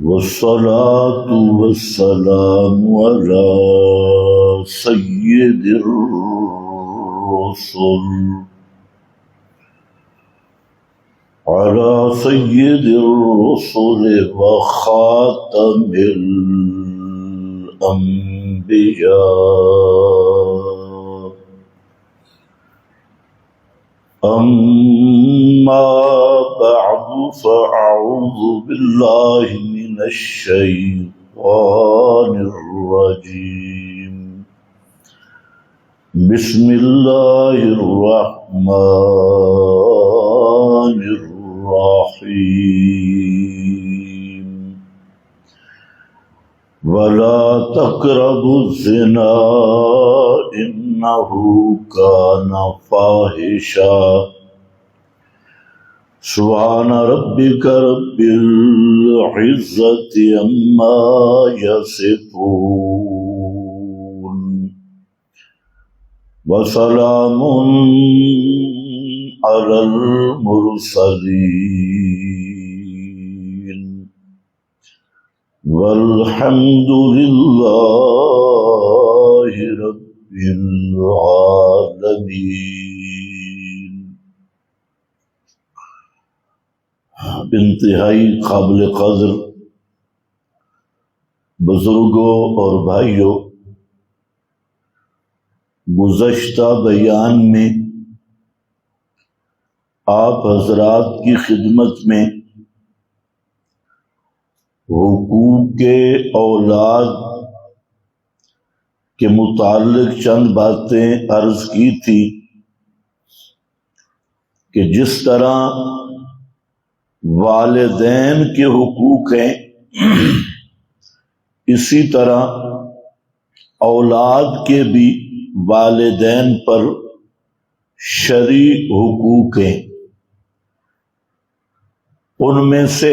والصلاة والسلام على سيد الرسل وخاتم الأنبياء. أما بعد فأعوذ بالله من الشيطان الرجيم. بسم الله الرحمن الرحيم. ولا تقربوا الزنا إنه كان فاحشا. سبحان ربك رب العزة عما يصفون وسلام على المرسلين والحمد لله رب العالمين. انتہائی قابل قدر بزرگوں اور بھائیوں، گزشتہ بیان میں آپ حضرات کی خدمت میں حقوق اولاد کے متعلق چند باتیں عرض کی تھی کہ جس طرح والدین کے حقوق ہیں اسی طرح اولاد کے بھی والدین پر شرعی حقوق ہیں۔ ان میں سے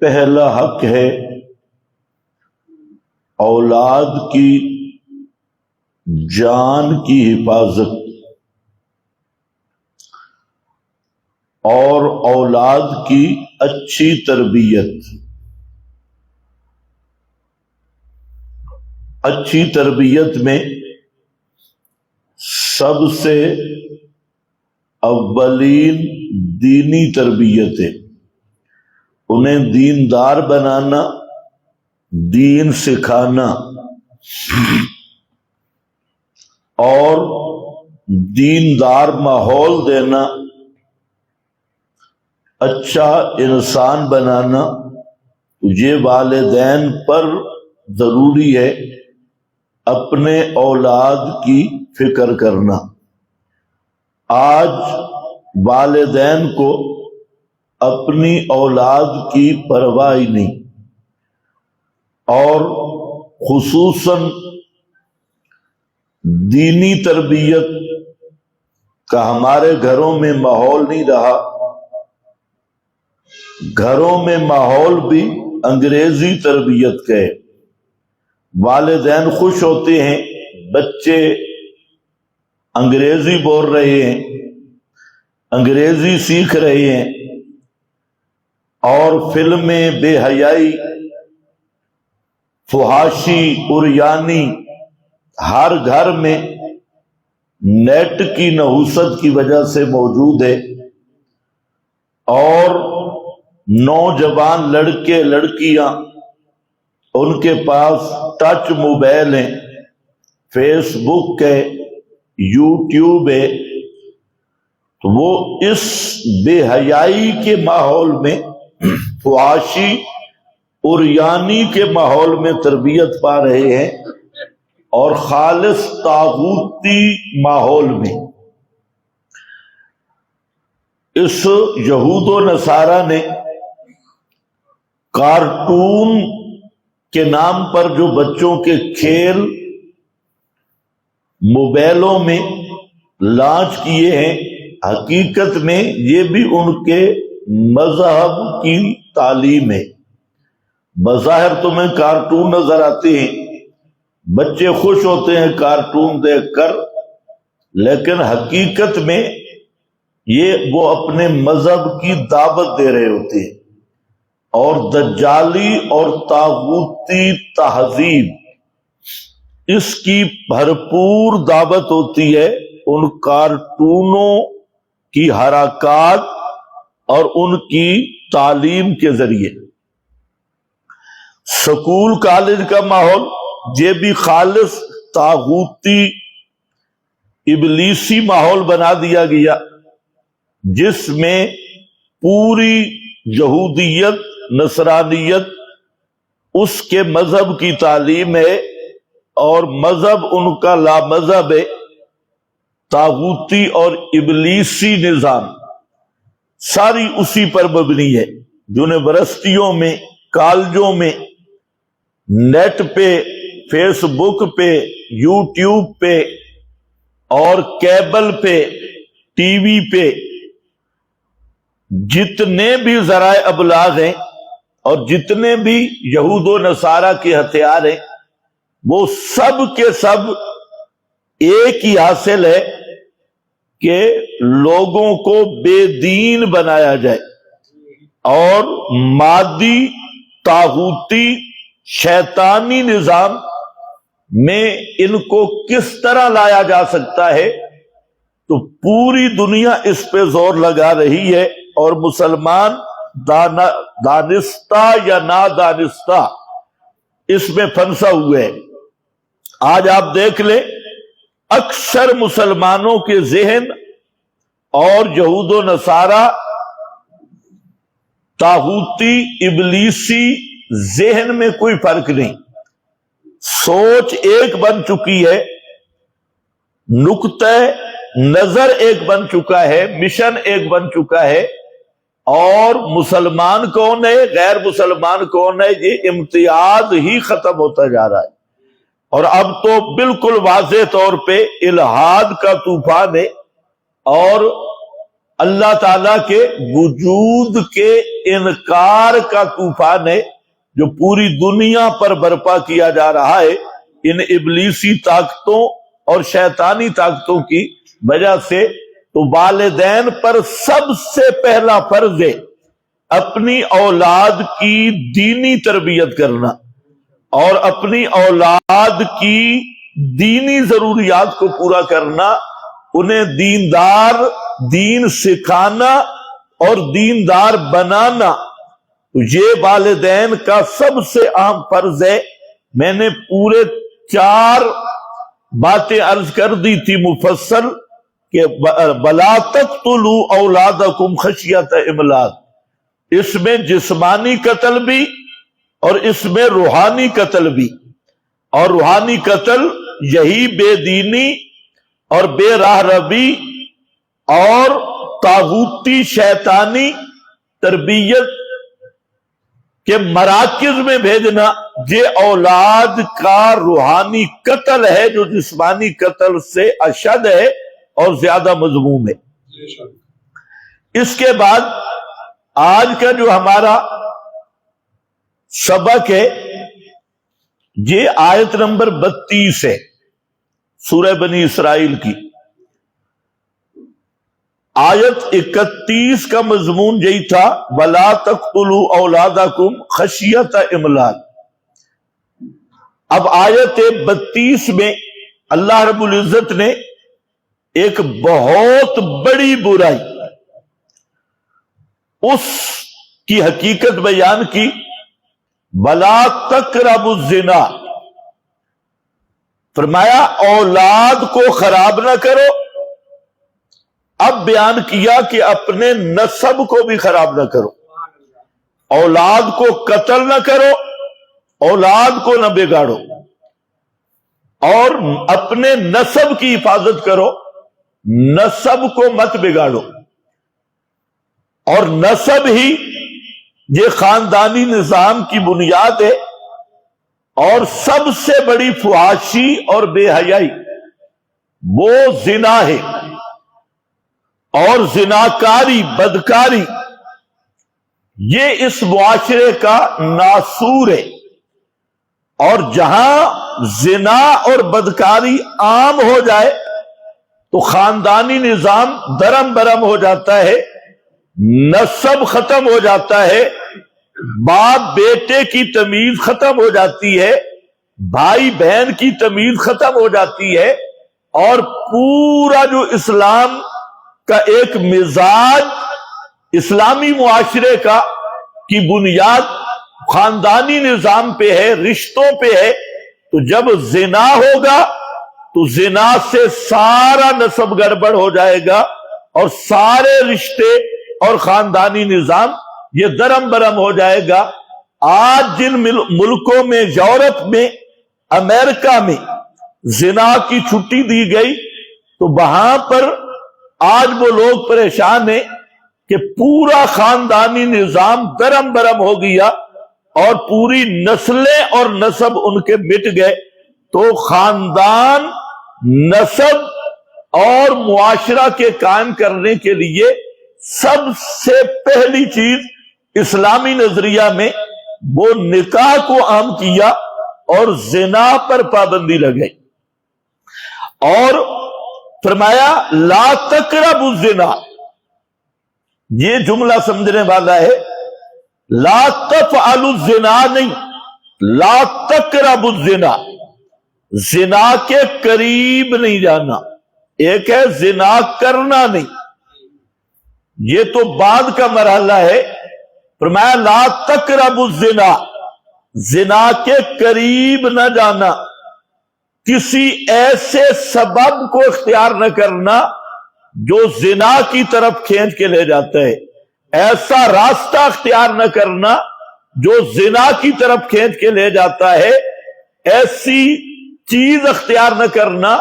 پہلا حق ہے اولاد کی جان کی حفاظت اور اولاد کی اچھی تربیت۔ اچھی تربیت میں سب سے اولین دینی تربیت ہے۔ انہیں دیندار بنانا، دین سکھانا اور دیندار ماحول دینا، اچھا انسان بنانا، یہ والدین پر ضروری ہے۔ اپنے اولاد کی فکر کرنا۔ آج والدین کو اپنی اولاد کی پرواہ نہیں، اور خصوصاً دینی تربیت کا ہمارے گھروں میں ماحول نہیں رہا۔ گھروں میں ماحول بھی انگریزی تربیت کا ہے۔ والدین خوش ہوتے ہیں بچے انگریزی بول رہے ہیں، انگریزی سیکھ رہے ہیں، اور فلمیں، بے حیائی، فحاشی، عریانی ہر گھر میں نیٹ کی نحوست کی وجہ سے موجود ہے، اور نوجوان لڑکے لڑکیاں ان کے پاس ٹچ موبائل ہیں، فیس بک ہے، یوٹیوب ہے، تو وہ اس بے حیائی کے ماحول میں، فحاشی عریانی کے ماحول میں تربیت پا رہے ہیں، اور خالص طاغوتی ماحول میں۔ اس یہود و نصارہ نے کارٹون کے نام پر جو بچوں کے کھیل موبائلوں میں لانچ کیے ہیں، حقیقت میں یہ بھی ان کے مذہب کی تعلیم ہے۔ بظاہر تمہیں کارٹون نظر آتے ہیں، بچے خوش ہوتے ہیں کارٹون دیکھ کر، لیکن حقیقت میں یہ وہ اپنے مذہب کی دعوت دے رہے ہوتے ہیں۔ اور دجالی اور طاغوتی تہذیب، اس کی بھرپور دعوت ہوتی ہے ان کارٹونوں کی حرکات اور ان کی تعلیم کے ذریعے۔ سکول کالج کا ماحول یہ بھی خالص طاغوتی ابلیسی ماحول بنا دیا گیا، جس میں پوری یہودیت نصرانیت اس کے مذہب کی تعلیم ہے اور مذہب ان کا لا مذہب ہے، طاغوتی اور ابلیسی نظام ساری اسی پر مبنی ہے۔ یونیورسٹیوں میں، کالجوں میں، نیٹ پہ، فیس بک پہ، یوٹیوب پہ اور کیبل پہ، ٹی وی پہ جتنے بھی ذرائع ابلاغ ہیں اور جتنے بھی یہود و نصارہ کے ہتھیار ہیں، وہ سب کے سب ایک ہی حاصل ہے کہ لوگوں کو بے دین بنایا جائے اور مادی طاغوتی شیطانی نظام میں ان کو کس طرح لایا جا سکتا ہے، تو پوری دنیا اس پہ زور لگا رہی ہے، اور مسلمان دانستہ یا نادانستہ اس میں پھنسا ہوئے ہیں۔ آج آپ دیکھ لیں، اکثر مسلمانوں کے ذہن اور یہود و نصارہ طاغوتی ابلیسی ذہن میں کوئی فرق نہیں، سوچ ایک بن چکی ہے، نقطہ نظر ایک بن چکا ہے، مشن ایک بن چکا ہے، اور مسلمان کون ہے غیر مسلمان کون ہے یہ امتیاز ہی ختم ہوتا جا رہا ہے۔ اور اب تو بالکل واضح طور پہ الہاد کا طوفان ہے اور اللہ تعالی کے وجود کے انکار کا طوفان ہے جو پوری دنیا پر برپا کیا جا رہا ہے ان ابلیسی طاقتوں اور شیطانی طاقتوں کی وجہ سے۔ تو والدین پر سب سے پہلا فرض ہے اپنی اولاد کی دینی تربیت کرنا اور اپنی اولاد کی دینی ضروریات کو پورا کرنا، انہیں دیندار، دین سکھانا اور دیندار بنانا، یہ والدین کا سب سے اہم فرض ہے۔ میں نے پورے 4 باتیں عرض کر دی تھی مفصل کہ بلا تقتلوا اولادکم خشیۃ املاق، اس میں جسمانی قتل بھی اور اس میں روحانی قتل بھی، اور روحانی قتل یہی بے دینی اور بے راہ ربی اور طاغوتی شیطانی تربیت کے مراکز میں بھیجنا، یہ اولاد کا روحانی قتل ہے جو جسمانی قتل سے اشد ہے اور زیادہ مذموم ہے۔ اس کے بعد آج کا جو ہمارا سبق ہے یہ آیت نمبر 32 ہے سورہ بنی اسرائیل کی۔ آیت 31 کا مضمون یہی تھا وَلَا تَقْتُلُوا أَوْلَادَكُمْ خَشْيَةَ إِمْلَاقٍ۔ اب آیت 32 میں اللہ رب العزت نے ایک بہت بڑی برائی اس کی حقیقت بیان کی، وَلَا تَقْرَبُوا الزِّنَا، فرمایا اولاد کو خراب نہ کرو۔ اب بیان کیا کہ اپنے نسب کو بھی خراب نہ کرو، اولاد کو قتل نہ کرو، اولاد کو نہ بگاڑو، اور اپنے نسب کی حفاظت کرو، نسب کو مت بگاڑو۔ اور نسب ہی یہ خاندانی نظام کی بنیاد ہے، اور سب سے بڑی فحاشی اور بے حیائی وہ زنا ہے، اور زناکاری، بدکاری یہ اس معاشرے کا ناسور ہے۔ اور جہاں زنا اور بدکاری عام ہو جائے تو خاندانی نظام درم برم ہو جاتا ہے، نسب ختم ہو جاتا ہے، باپ بیٹے کی تمیز ختم ہو جاتی ہے، بھائی بہن کی تمیز ختم ہو جاتی ہے، اور پورا جو اسلام کا ایک مزاج اسلامی معاشرے کا کی بنیاد خاندانی نظام پہ ہے، رشتوں پہ ہے، تو جب زنا ہوگا تو زنا سے سارا نسب گڑبڑ ہو جائے گا اور سارے رشتے اور خاندانی نظام یہ درم برم ہو جائے گا۔ آج جن ملکوں میں، یورپ میں، امریکہ میں زنا کی چھٹی دی گئی تو وہاں پر آج وہ لوگ پریشان ہیں کہ پورا خاندانی نظام درم برم ہو گیا اور پوری نسلیں اور نسب ان کے مٹ گئے۔ تو خاندان، نسب اور معاشرہ کے قائم کرنے کے لیے سب سے پہلی چیز اسلامی نظریہ میں وہ نکاح کو عام کیا اور زنا پر پابندی لگائی، اور فرمایا لا تقربوا الزنا۔ یہ جملہ سمجھنے والا ہے، لا تفعلوا الزنا نہیں، لا تقربوا الزنا، زنا کے قریب نہیں جانا۔ ایک ہے زنا کرنا نہیں، یہ تو بعد کا مرحلہ ہے۔ فرمایا لا تقربوا الزنا، زنا کے قریب نہ جانا، کسی ایسے سبب کو اختیار نہ کرنا جو زنا کی طرف کھینچ کے لے جاتا ہے، ایسا راستہ اختیار نہ کرنا جو زنا کی طرف کھینچ کے لے جاتا ہے، ایسی چیز اختیار نہ کرنا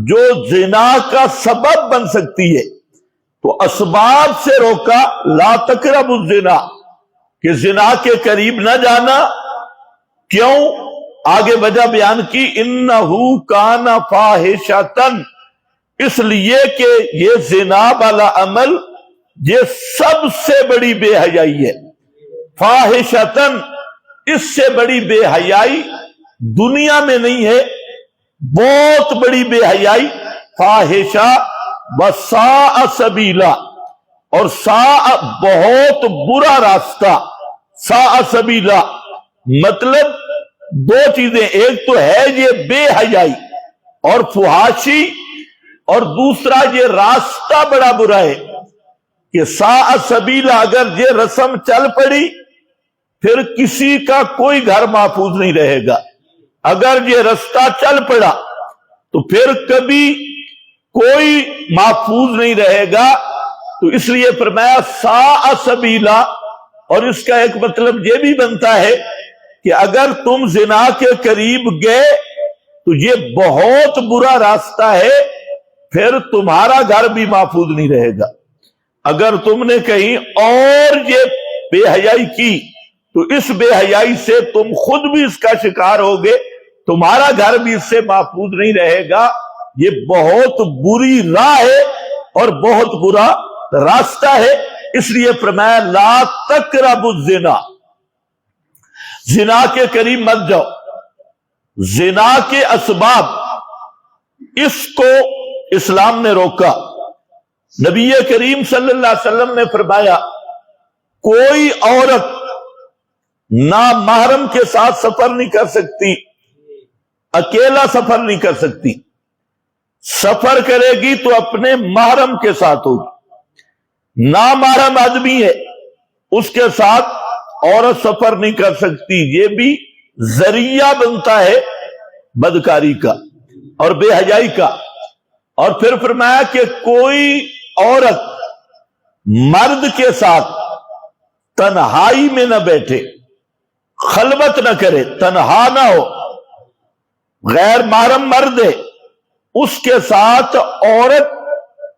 جو زنا کا سبب بن سکتی ہے۔ تو اسباب سے روکا، لا تقربوا الزنا، کہ زنا کے قریب نہ جانا۔ کیوں؟ آگے وجہ بیان کی، انہو کان فاحشۃ، اس لیے کہ یہ زنا والا عمل یہ سب سے بڑی بے حیائی ہے۔ فاحشۃ، اس سے بڑی بے حیائی دنیا میں نہیں ہے، بہت بڑی بے حیائی فاحشہ، وساء سبیلا، اور ساء بہت برا راستہ، ساء سبیلا مطلب دو چیزیں، ایک تو ہے یہ بے حیائی اور فحاشی، اور دوسرا یہ راستہ بڑا برا ہے کہ ساء سبیلا، اگر یہ رسم چل پڑی پھر کسی کا کوئی گھر محفوظ نہیں رہے گا۔ اگر یہ رستہ چل پڑا تو پھر کبھی کوئی محفوظ نہیں رہے گا۔ تو اس لیے فرمایا ساء سبیلا، اور اس کا ایک مطلب یہ بھی بنتا ہے کہ اگر تم زنا کے قریب گئے تو یہ بہت برا راستہ ہے، پھر تمہارا گھر بھی محفوظ نہیں رہے گا۔ اگر تم نے کہیں اور یہ بے حیائی کی تو اس بے حیائی سے تم خود بھی اس کا شکار ہوگے، تمہارا گھر بھی اس سے محفوظ نہیں رہے گا۔ یہ بہت بری راہ ہے اور بہت برا راستہ ہے۔ اس لیے فرمایا لا تقربوا الزنا، زنا کے قریب مت جاؤ۔ زنا کے اسباب، اس کو اسلام نے روکا۔ نبی کریم صلی اللہ علیہ وسلم نے فرمایا کوئی عورت نامحرم کے ساتھ سفر نہیں کر سکتی، اکیلا سفر نہیں کر سکتی، سفر کرے گی تو اپنے محرم کے ساتھ ہوگی۔ نامحرم آدمی ہے، اس کے ساتھ عورت سفر نہیں کر سکتی، یہ بھی ذریعہ بنتا ہے بدکاری کا اور بے حیائی کا۔ اور پھر فرمایا کہ کوئی عورت مرد کے ساتھ تنہائی میں نہ بیٹھے، خلوت نہ کرے، تنہا نہ ہو، غیر محرم مرد ہے اس کے ساتھ عورت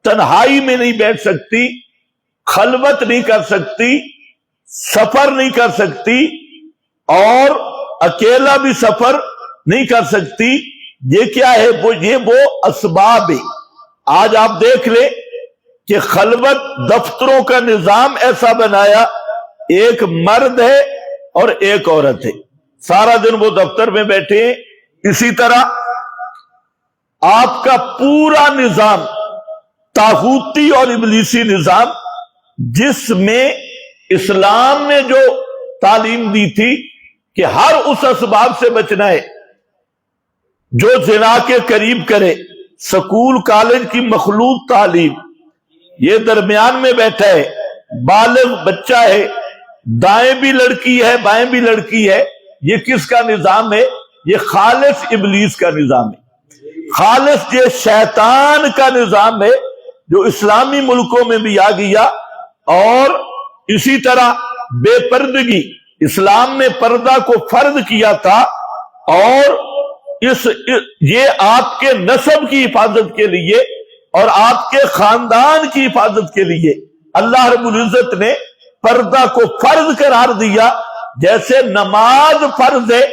تنہائی میں نہیں بیٹھ سکتی، خلوت نہیں کر سکتی، سفر نہیں کر سکتی، اور اکیلا بھی سفر نہیں کر سکتی۔ یہ کیا ہے؟ وہ اسباب ہے۔ آج آپ دیکھ لیں کہ خلوت دفتروں کا نظام ایسا بنایا، ایک مرد ہے اور ایک عورت ہے، سارا دن وہ دفتر میں بیٹھے ہیں۔ اسی طرح آپ کا پورا نظام طاغوتی اور ابلیسی نظام، جس میں اسلام نے جو تعلیم دی تھی کہ ہر اس اسباب سے بچنا ہے جو زنا کے قریب کرے. سکول کالج کی مخلوط تعلیم، یہ درمیان میں بیٹھا ہے، بالغ بچہ ہے، دائیں بھی لڑکی ہے بائیں بھی لڑکی ہے، یہ کس کا نظام ہے؟ یہ خالص ابلیس کا نظام ہے، خالص یہ شیطان کا نظام ہے جو اسلامی ملکوں میں بھی آ گیا. اور اسی طرح بے پردگی، اسلام نے پردہ کو فرض کیا تھا، اور یہ آپ کے نسب کی حفاظت کے لیے اور آپ کے خاندان کی حفاظت کے لیے اللہ رب العزت نے پردہ کو فرض قرار دیا. جیسے نماز فرض ہے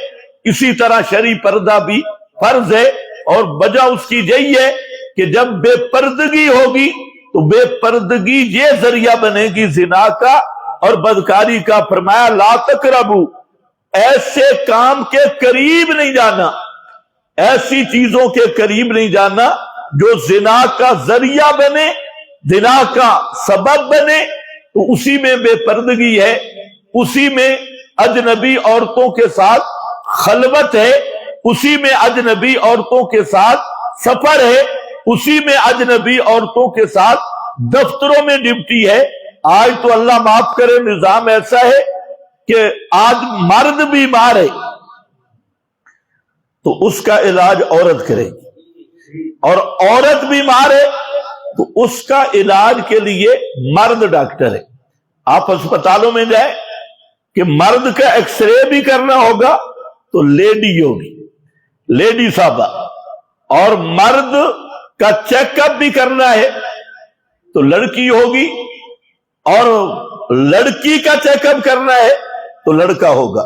اسی طرح شرعی پردہ بھی فرض ہے. اور وجہ اس کی یہی ہے کہ جب بے پردگی ہوگی تو بے پردگی یہ ذریعہ بنے گی زنا کا اور بدکاری کا. فرمایا لا تقربوا، ایسے کام کے قریب نہیں جانا، ایسی چیزوں کے قریب نہیں جانا جو زنا کا ذریعہ بنے، زنا کا سبب بنے. تو اسی میں بے پردگی ہے، اسی میں اجنبی عورتوں کے ساتھ خلوت ہے، اسی میں اجنبی عورتوں کے ساتھ سفر ہے، اسی میں اجنبی عورتوں کے ساتھ دفتروں میں ڈیوٹی ہے. آج تو اللہ معاف کرے نظام ایسا ہے کہ آج مرد بیمار ہے تو اس کا علاج عورت کرے گی، اور عورت بیمار ہے تو اس کا علاج کے لیے مرد ڈاکٹر ہے. آپ اسپتالوں میں جائیں کہ مرد کا ایکس رے بھی کرنا ہوگا تو لیڈی ہوگی، لیڈی صاحبہ، اور مرد کا چیک اپ بھی کرنا ہے تو لڑکی ہوگی، اور لڑکی کا چیک اپ کرنا ہے تو لڑکا ہوگا.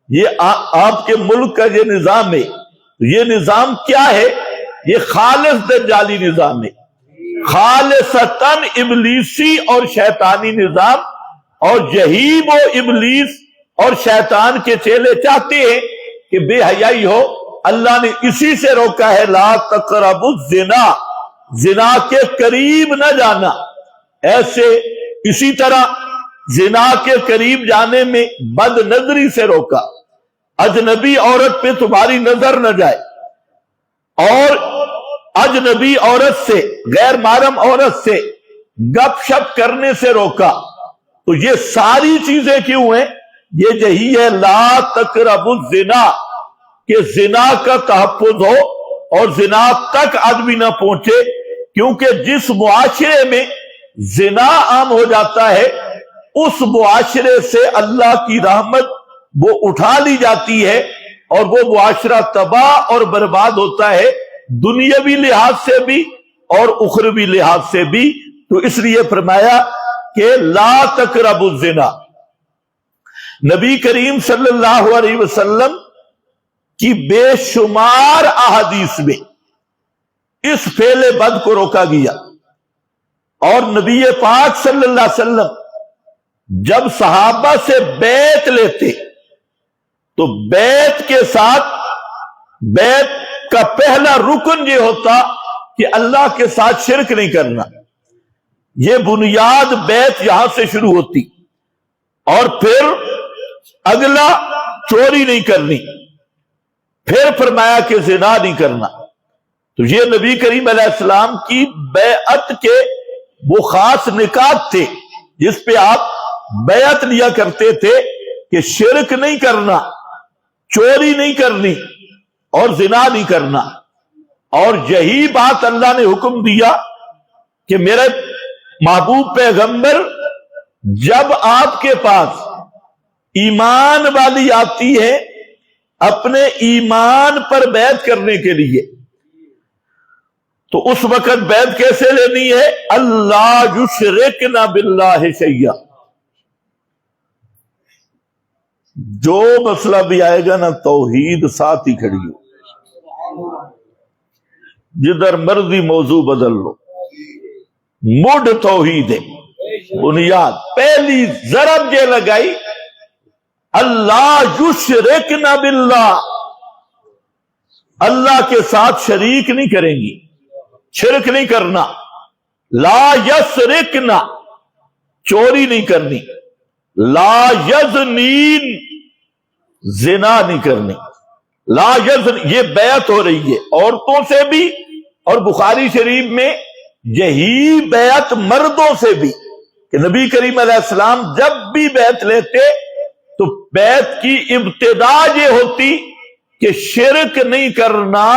یہ آپ کے ملک کا یہ نظام ہے. یہ نظام کیا ہے؟ یہ خالص دجالی نظام ہے، خالصتاً ابلیسی اور شیطانی نظام. اور یہی وہ ابلیس اور شیطان کے چیلے چاہتے ہیں کہ بے حیائی ہو. اللہ نے اسی سے روکا ہے لا تقربوا الزنا، زنا کے قریب نہ جانا. ایسے اسی طرح زنا کے قریب جانے میں بد نظری سے روکا، اجنبی عورت پہ تمہاری نظر نہ جائے، اور اجنبی عورت سے، غیر محرم عورت سے گپ شپ کرنے سے روکا. تو یہ ساری چیزیں کیوں ہیں؟ یہ یہی ہے لا تقربوا الزنا، کہ زنا کا تحفظ ہو اور زنا تک آدمی نہ پہنچے. کیونکہ جس معاشرے میں زنا عام ہو جاتا ہے اس معاشرے سے اللہ کی رحمت وہ اٹھا لی جاتی ہے، اور وہ معاشرہ تباہ اور برباد ہوتا ہے، دنیاوی لحاظ سے بھی اور اخروی لحاظ سے بھی. تو اس لیے فرمایا کہ لا تقربوا الزنا. نبی کریم صلی اللہ علیہ وسلم کی بے شمار احادیث میں اس فعل بد کو روکا گیا. اور نبی پاک صلی اللہ علیہ وسلم جب صحابہ سے بیعت لیتے تو بیعت کے ساتھ بیعت کا پہلا رکن یہ ہوتا کہ اللہ کے ساتھ شرک نہیں کرنا. یہ بنیاد بیعت یہاں سے شروع ہوتی. اور پھر اگلا چوری نہیں کرنی، پھر فرمایا کہ زنا نہیں کرنا. تو یہ نبی کریم علیہ السلام کی بیعت کے وہ خاص نکات تھے جس پہ آپ بیعت لیا کرتے تھے کہ شرک نہیں کرنا، چوری نہیں کرنی اور زنا نہیں کرنا. اور یہی بات اللہ نے حکم دیا کہ میرے محبوب پیغمبر جب آپ کے پاس ایمان والی آتی ہے اپنے ایمان پر بیعت کرنے کے لیے تو اس وقت بیعت کیسے لینی ہے؟ اللہ یشرکن باللہ شیئا. جو مسئلہ بھی آئے گا نا توحید ساتھ ہی کھڑی ہو، جدھر مرضی موضوع بدل لو، مڈ توحید ہے بنیاد. پہلی ضرب یہ لگائی اللہ یشرکن باللہ، اللہ کے ساتھ شریک نہیں کریں گی، شرک نہیں کرنا. لا یسرکنا، چوری نہیں کرنی. لا یزنین، زنا نہیں کرنی، لا یزن، یہ بیعت ہو رہی ہے عورتوں سے بھی، اور بخاری شریف میں یہی بیعت مردوں سے بھی، کہ نبی کریم علیہ السلام جب بھی بیعت لیتے تو بیعت کی ابتدا یہ ہوتی کہ شرک نہیں کرنا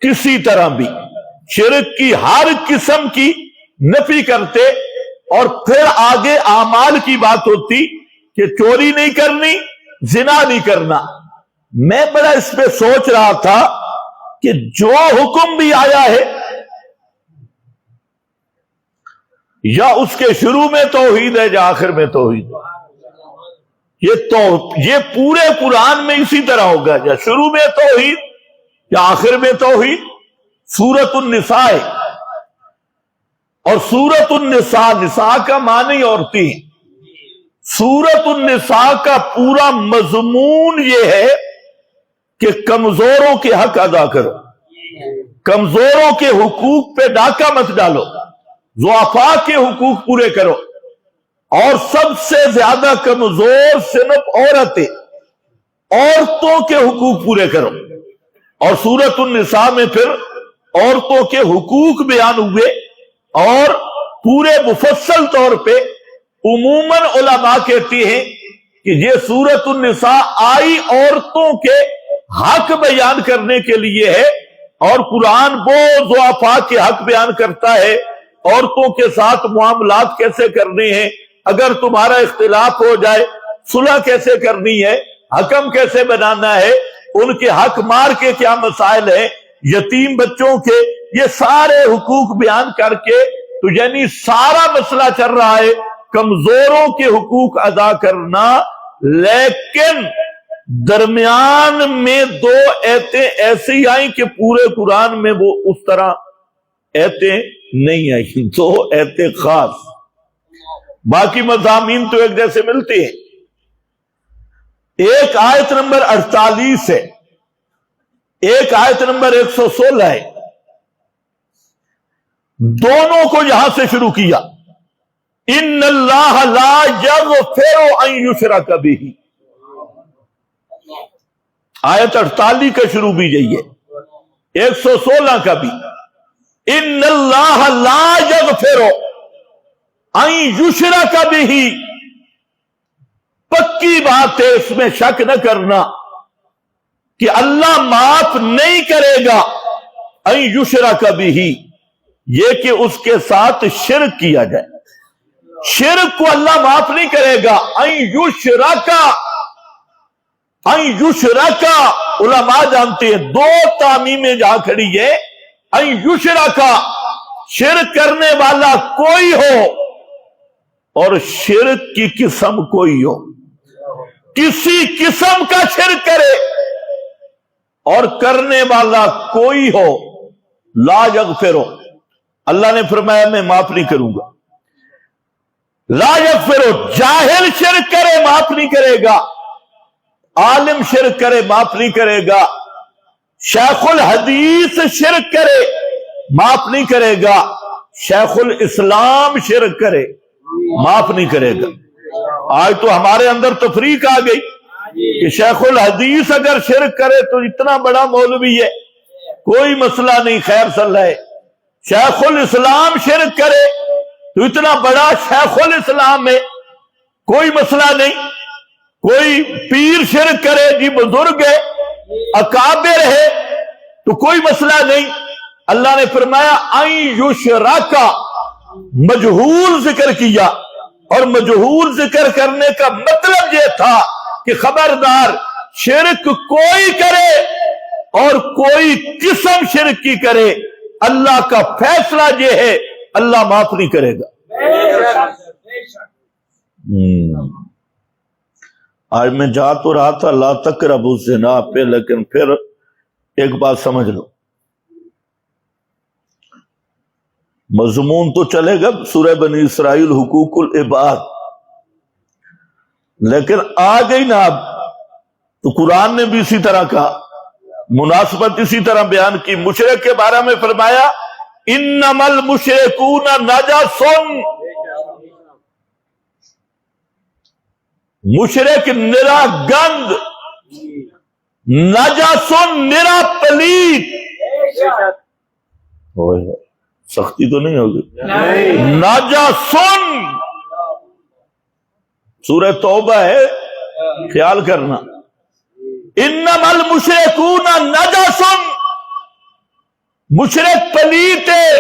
کسی طرح بھی، شرک کی ہر قسم کی نفی کرتے، اور پھر آگے اعمال کی بات ہوتی کہ چوری نہیں کرنی، زنا نہیں کرنا۔ میں بڑا اس پہ سوچ رہا تھا کہ جو حکم بھی آیا ہے یا اس کے شروع میں توحید ہے یا آخر میں توحید ہے، یہ پورے قرآن میں اسی طرح ہوگا، یا شروع میں توحید یا آخر میں توحید۔ سورۃ النساء، اور سورۃ النساء، نساء کا معنی عورتیں، سورۃ النساء کا پورا مضمون یہ ہے کہ کمزوروں کے حق ادا کرو، کمزوروں کے حقوق پہ ڈاکہ مت ڈالو، ضعفاء کے حقوق پورے کرو، اور سب سے زیادہ کمزور صنف عورتیں، عورتوں کے حقوق پورے کرو۔ اور سورۃ النساء میں پھر عورتوں کے حقوق بیان ہوئے، اور پورے مفصل طور پہ عموماً علماء کہتے ہیں کہ یہ سورۃ النساء آئی عورتوں کے حق بیان کرنے کے لیے ہے، اور قرآن وہ ضعفاء کے حق بیان کرتا ہے، عورتوں کے ساتھ معاملات کیسے کرنے ہیں، اگر تمہارا اختلاف ہو جائے صلح کیسے کرنی ہے، حکم کیسے بنانا ہے، ان کے حق مار کے کیا مسائل ہیں، یتیم بچوں کے، یہ سارے حقوق بیان کر کے، تو یعنی سارا مسئلہ چل رہا ہے کمزوروں کے حقوق ادا کرنا۔ لیکن درمیان میں دو ایتیں ایسی آئیں کہ پورے قرآن میں وہ اس طرح ایتیں نہیں آئی، دو ایتیں خاص، باقی مضامین تو ایک جیسے ملتے ہیں۔ ایک آیت نمبر 48 ہے، ایک آیت نمبر 116 ہے، دونوں کو یہاں سے شروع کیا، ان اللہ لا یغفر ان یشرک بہ، آیت 48 کا شروع بھی یہی ہے، 116 کا بھی، ان اللہ لا یغفر ان یشرک بہ، پکی بات ہے، اس میں شک نہ کرنا کہ اللہ معاف نہیں کرے گا، ان یشرک بہ، یہ کہ اس کے ساتھ شرک کیا جائے، شرک کو اللہ معاف نہیں کرے گا۔ ان یشرک، ان یشرک، علماء جانتے ہیں دو تعمیمیں جہاں کھڑی ہے، ان یشرک، شرک کرنے والا کوئی ہو، اور شرک کی قسم کوئی ہو، کسی قسم کا شرک کرے اور کرنے والا کوئی ہو، لا یغفر، اللہ نے فرمایا میں معاف نہیں کروں گا۔ لا یغفر، جاہل شرک کرے معاف نہیں کرے گا، عالم شرک کرے معاف نہیں کرے گا، شیخ الحدیث شرک کرے معاف نہیں کرے گا، شیخ الاسلام شرک کرے معاف نہیں کرے گا۔ آج تو ہمارے اندر تفریق آ گئی کہ شیخ الحدیث اگر شرک کرے تو اتنا بڑا مولوی ہے، کوئی مسئلہ نہیں، خیر صلی اللہ ہے، شیخ الاسلام شرک کرے تو اتنا بڑا شیخ الاسلام ہے، کوئی مسئلہ نہیں، کوئی پیر شرک کرے، جی بزرگ ہے، اکابر ہے، تو کوئی مسئلہ نہیں۔ اللہ نے فرمایا ان یشرک، مجہول ذکر کیا، اور مجہول ذکر کرنے کا مطلب یہ تھا کہ خبردار شرک کوئی کرے اور کوئی قسم شرک کی کرے، اللہ کا فیصلہ یہ ہے اللہ معاف نہیں کرے گا۔ آج میں جا تو رہا تھا لا تقربوا الزنا پہ، لیکن پھر ایک بات سمجھ لو، مضمون تو چلے گا سورہ بنی اسرائیل حقوق العباد، لیکن آ گئی نا اب تو قرآن نے بھی اسی طرح کا مناسبت اسی طرح بیان کی۔ مشرک کے بارے میں فرمایا انما المشرکون نجس، مشرک نرا گند، نجاسن نرا پلیت. سختی تو نہیں ہوگی. نجاسن سورہ توبہ ہے، خیال کرنا. انما المشرکون نجاسن، مشرک پلیت ہے.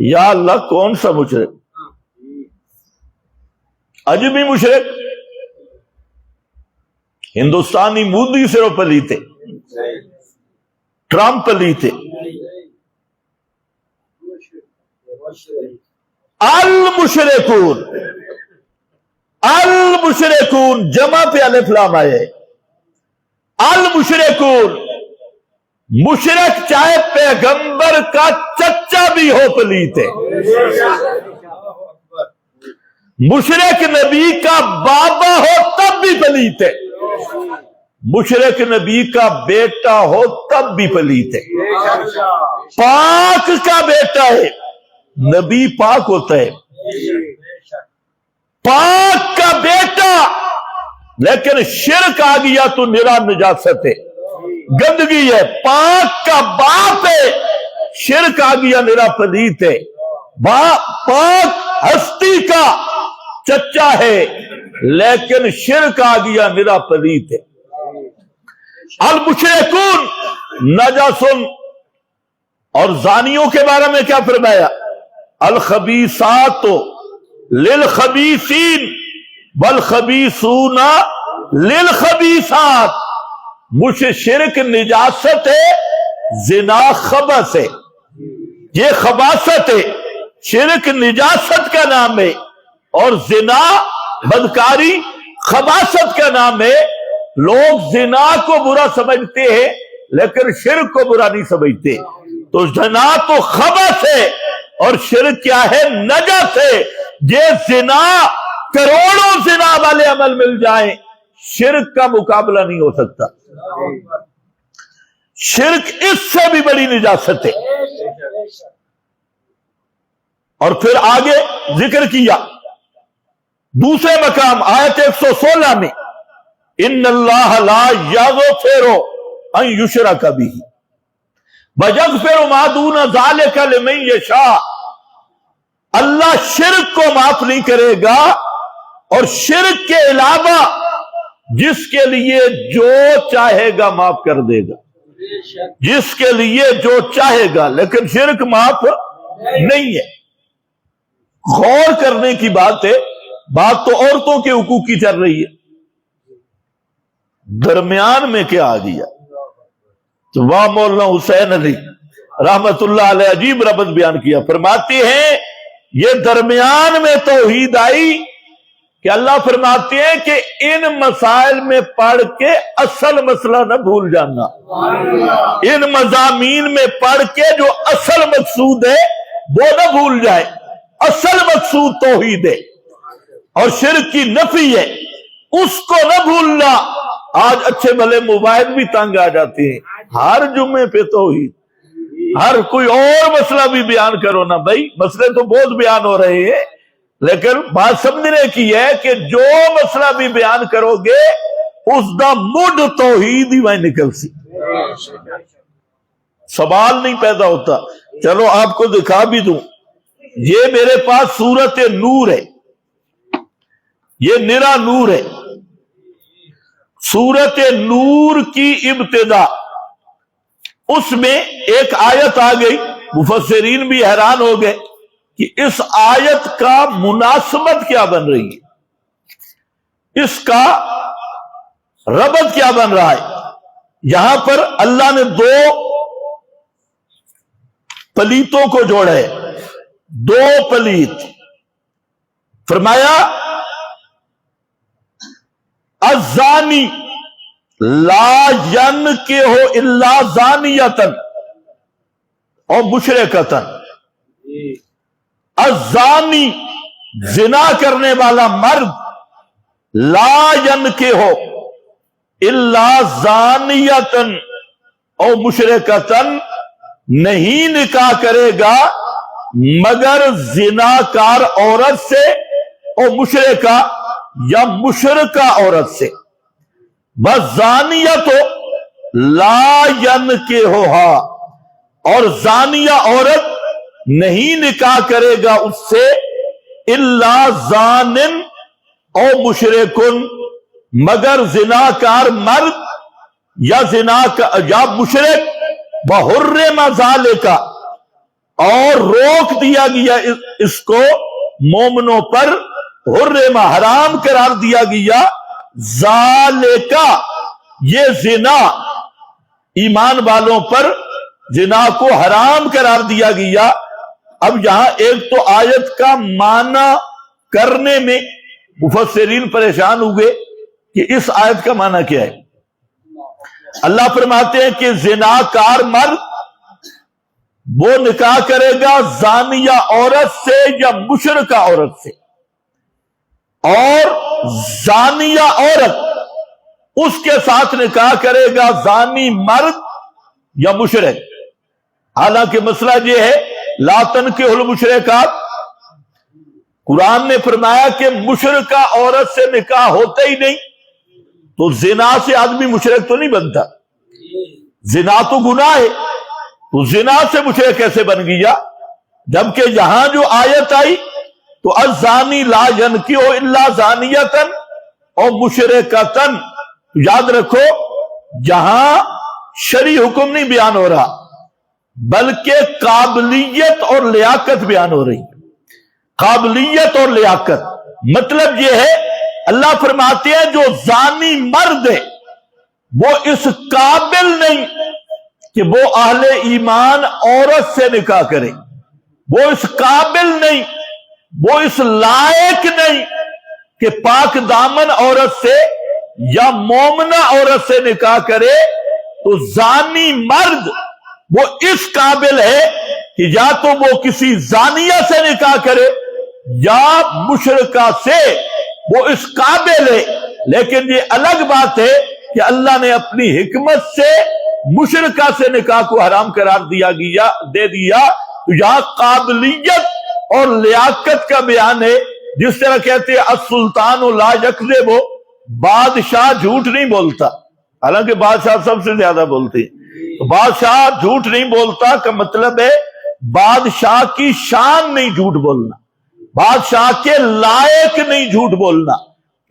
یا اللہ کون سا مشرک؟ عجمی مشرک، ہندوستانی مودی صرف پلیت ہے، ٹرمپ پلیت ہے. المشرکون، المشرکون جمع پہ الف لام آئے. المشرکون، مشرک چاہے پیغمبر کا چچا بھی ہو پلیت ہے. مشرک نبی کا بابا ہو تب بھی پلیت ہے. مشرک نبی کا بیٹا ہو تب بھی پلیت ہے. پاک کا بیٹا ہے، نبی پاک ہوتا ہے. پاک کا بیٹا لیکن شرک آ گیا تو نرا نجاست ہے، گندگی ہے. پاک کا باپ ہے، شرک آ گیا نرا پلیت ہے. پاک ہستی کا چچا ہے لیکن شرک آ گیا نرا پلیت ہے. المشرکون نجاسن. اور زانیوں کے بارے میں کیا فرمایا؟ الخبیثات للخبیثین والخبیثون للخبیثات. شرک نجاست ہے، زنا خبث ہے. یہ خباثت ہے، شرک نجاست کا نام ہے، اور زنا بدکاری خباثت کا نام ہے. لوگ زنا کو برا سمجھتے ہیں لیکن شرک کو برا نہیں سمجھتے. تو زنا تو خبث ہے اور شرک کیا ہے؟ نجس ہے. یہ زنا کروڑوں زنا والے عمل مل جائیں، شرک کا مقابلہ نہیں ہو سکتا. شرک اس سے بھی بڑی نجاست ہے. اور پھر آگے ذکر کیا دوسرے مقام آیت 116 میں، ان اللہ لا یغفر ان یشرک بہ ویغفر ما دون ذلک لمن یشاء. اللہ شرک کو معاف نہیں کرے گا، اور شرک کے علاوہ جس کے لیے جو چاہے گا معاف کر دے گا. جس کے لیے جو چاہے گا، لیکن شرک معاف نہیں ہے. غور کرنے کی بات ہے. بات تو عورتوں کے حقوق کی چل رہی ہے، درمیان میں کیا آ گیا؟ تو وہاں مولانا حسین علی رحمت اللہ علیہ عجیب ربط بیان کیا. فرماتے ہیں یہ درمیان میں توحید آئی کہ اللہ فرماتے ہیں کہ ان مسائل میں پڑھ کے اصل مسئلہ نہ بھول جانا. ان مضامین میں پڑھ کے جو اصل مقصود ہے وہ نہ بھول جائے. اصل مقصود توحید ہے اور شرک کی نفی ہے، اس کو نہ بھولنا. آج اچھے بھلے موبائل بھی تنگ آ جاتے ہیں، ہر جمعے پہ توحید، ہر کوئی اور مسئلہ بھی بیان کرو نا بھائی. مسئلے تو بہت بیان ہو رہے ہیں لیکن بات سمجھنے کی ہے کہ جو مسئلہ بھی بیان کرو گے اس دا مڈ توحید ہی وہیں نکل سی، سوال نہیں پیدا ہوتا. چلو آپ کو دکھا بھی دوں، یہ میرے پاس سورت نور ہے، یہ نرا نور ہے. سورت نور کی ابتدا، اس میں ایک آیت آ گئی. مفسرین بھی حیران ہو گئے کہ اس آیت کا مناسبت کیا بن رہی ہے، اس کا ربط کیا بن رہا ہے. یہاں پر اللہ نے دو پلیتوں کو جوڑا ہے، دو پلیت. فرمایا الزانی لا ینکحو الا زانیۃ اور مشرکۃ. الزانی زنا کرنے والا مرد، لا ینکحو الا زانیۃ اور مشرکۃ نہیں نکاح کرے گا مگر زناکار عورت سے، اور مشرکہ یا مشرکہ عورت سے. والزانیۃ لا ینکحھا، اور زانیہ عورت نہیں نکاح کرے گا اس سے الا زان او مشرکن، مگر زناکار مرد یا یا مشرک. وحرم ذالک، اور روک دیا گیا اس کو مومنوں پر، حرم حرام قرار دیا گیا، ذالک یہ زنا، ایمان والوں پر زنا کو حرام قرار دیا گیا. اب یہاں ایک تو آیت کا معنی کرنے میں مفسرین پریشان ہوئے کہ اس آیت کا معنی کیا ہے. اللہ فرماتے ہیں کہ زناکار مرد وہ نکاح کرے گا زانیہ عورت سے یا مشرکہ عورت سے، اور زانیہ عورت اس کے ساتھ نکاح کرے گا زانی مرد یا مشرک. حالانکہ مسئلہ یہ ہے لا تنکحوا المشرکات، قرآن نے فرمایا کہ مشرکہ عورت سے نکاح ہوتا ہی نہیں، تو زنا سے آدمی مشرک تو نہیں بنتا، زنا تو گناہ ہے، تو زنا سے مشرک کیسے بن گیا؟ جبکہ یہاں جو آیت آئی تو الزانی لا ینکحُ الا زانیۃ اور مشرکۃ، یاد رکھو یہاں شرعی حکم نہیں بیان ہو رہا بلکہ قابلیت اور لیاقت بیان ہو رہی. قابلیت اور لیاقت مطلب یہ ہے اللہ فرماتے ہیں جو زانی مرد ہے وہ اس قابل نہیں کہ وہ اہل ایمان عورت سے نکاح کرے، وہ اس قابل نہیں، وہ اس لائق نہیں کہ پاک دامن عورت سے یا مومنہ عورت سے نکاح کرے. تو زانی مرد وہ اس قابل ہے کہ یا تو وہ کسی زانیہ سے نکاح کرے یا مشرکہ سے، وہ اس قابل ہے. لیکن یہ الگ بات ہے کہ اللہ نے اپنی حکمت سے مشرکہ سے نکاح کو حرام قرار دے دیا. تو یہاں قابلیت اور لیاقت کا بیان ہے. جس طرح کہتے ہیں السلطان لا یکذب، بادشاہ جھوٹ نہیں بولتا، حالانکہ بادشاہ سب سے زیادہ بولتے ہیں. بادشاہ جھوٹ نہیں بولتا کا مطلب ہے بادشاہ کی شان نہیں جھوٹ بولنا، بادشاہ کے لائق نہیں جھوٹ بولنا.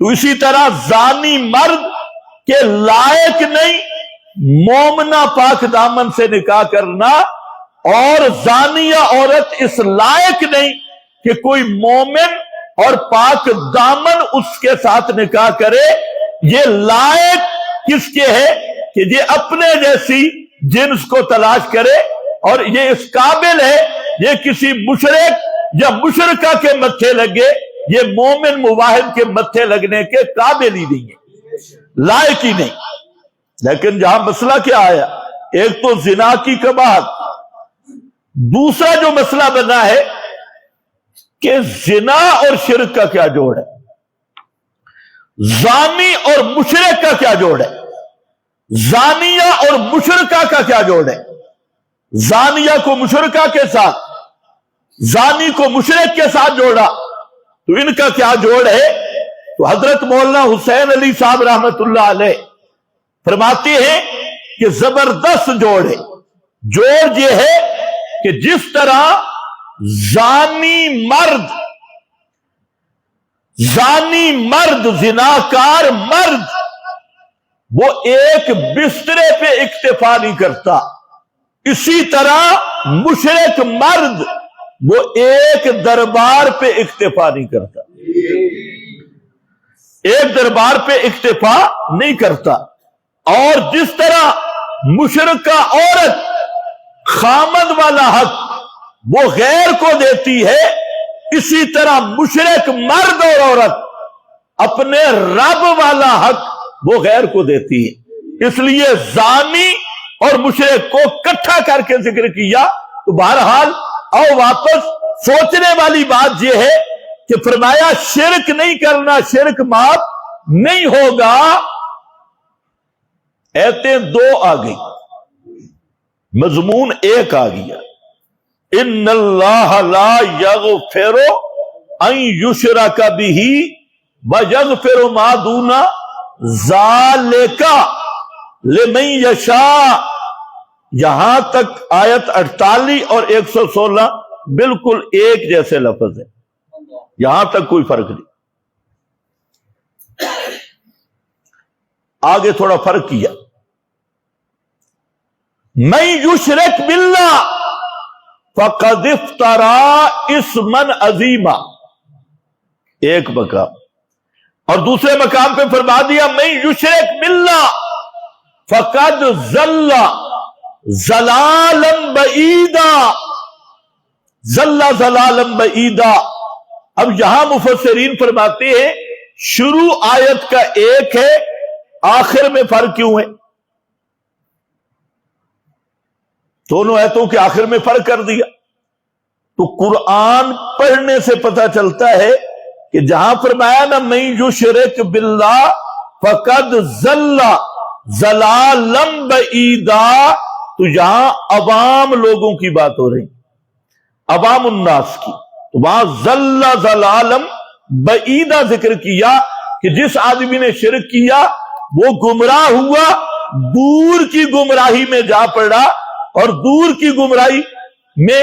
تو اسی طرح زانی مرد کے لائق نہیں مومنہ پاک دامن سے نکاح کرنا، اور زانیہ عورت اس لائق نہیں کہ کوئی مومن اور پاک دامن اس کے ساتھ نکاح کرے. یہ لائق کس کے ہے کہ یہ اپنے جیسی جنس کو تلاش کرے، اور یہ اس قابل ہے یہ کسی مشرک یا مشرکہ کے متھے لگے، یہ مومن مواحد کے متھے لگنے کے قابل ہی نہیں ہے، لائق ہی نہیں. لیکن جہاں مسئلہ کیا آیا، ایک تو زنا کی قباحت، دوسرا جو مسئلہ بنا ہے کہ زنا اور شرک کا کیا جوڑ ہے، زانی اور مشرک کا کیا جوڑ ہے، زانیہ اور مشرکہ کا کیا جوڑ ہے، زانیہ کو مشرکہ کے ساتھ، زانی کو مشرک کے ساتھ جوڑا، تو ان کا کیا جوڑ ہے؟ تو حضرت مولانا حسین علی صاحب رحمت اللہ علیہ فرماتے ہیں کہ زبردست جوڑ ہے. جوڑ یہ ہے کہ جس طرح زانی مرد زناکار مرد وہ ایک بسترے پہ اکتفا نہیں کرتا، اسی طرح مشرک مرد وہ ایک دربار پہ اکتفا نہیں کرتا، ایک دربار پہ اکتفا نہیں کرتا. اور جس طرح مشرکہ عورت خامد والا حق وہ غیر کو دیتی ہے، اسی طرح مشرک مرد اور عورت اپنے رب والا حق وہ غیر کو دیتی ہے. اس لیے زانی اور مشرک کو اکٹھا کر کے ذکر کیا. تو بہرحال اور واپس سوچنے والی بات یہ ہے کہ فرمایا شرک نہیں کرنا، شرک معاف نہیں ہوگا. ایتیں دو آ گئی، مضمون ایک آ گیا، ان اللہ لا یغفر ان یشرک بہ وَيَغْفِرُ مَا دُونَ ذَلِكَ لِمَن يَشَاءُ. یہاں تک آیت 48 اور 116 بالکل ایک جیسے لفظ ہیں، یہاں تک کوئی فرق نہیں. آگے تھوڑا فرق کیا. من یشرک باللہ فقد افترا اسما عظیما، ایک مقام. اور دوسرے مقام پہ فرما دیا من یشرک باللہ فقد ضل ضلالا بعیدا، ضل ضلالا بعیدا. اب یہاں مفسرین فرماتے ہیں شروع آیت کا ایک ہے، آخر میں فرق کیوں ہے؟ دونوں آیتوں کے آخر میں فرق کر دیا. تو قرآن پڑھنے سے پتہ چلتا ہے کہ جہاں فرمایا نا من یشرک باللہ فقد ضل ضلالا بعیدا، تو یہاں عوام لوگوں کی بات ہو رہی، عوام الناس کی. تو وہاں ضل ضلالا بعیدا ذکر کیا کہ جس آدمی نے شرک کیا وہ گمراہ ہوا، دور کی گمراہی میں جا پڑا اور دور کی گمراہی میں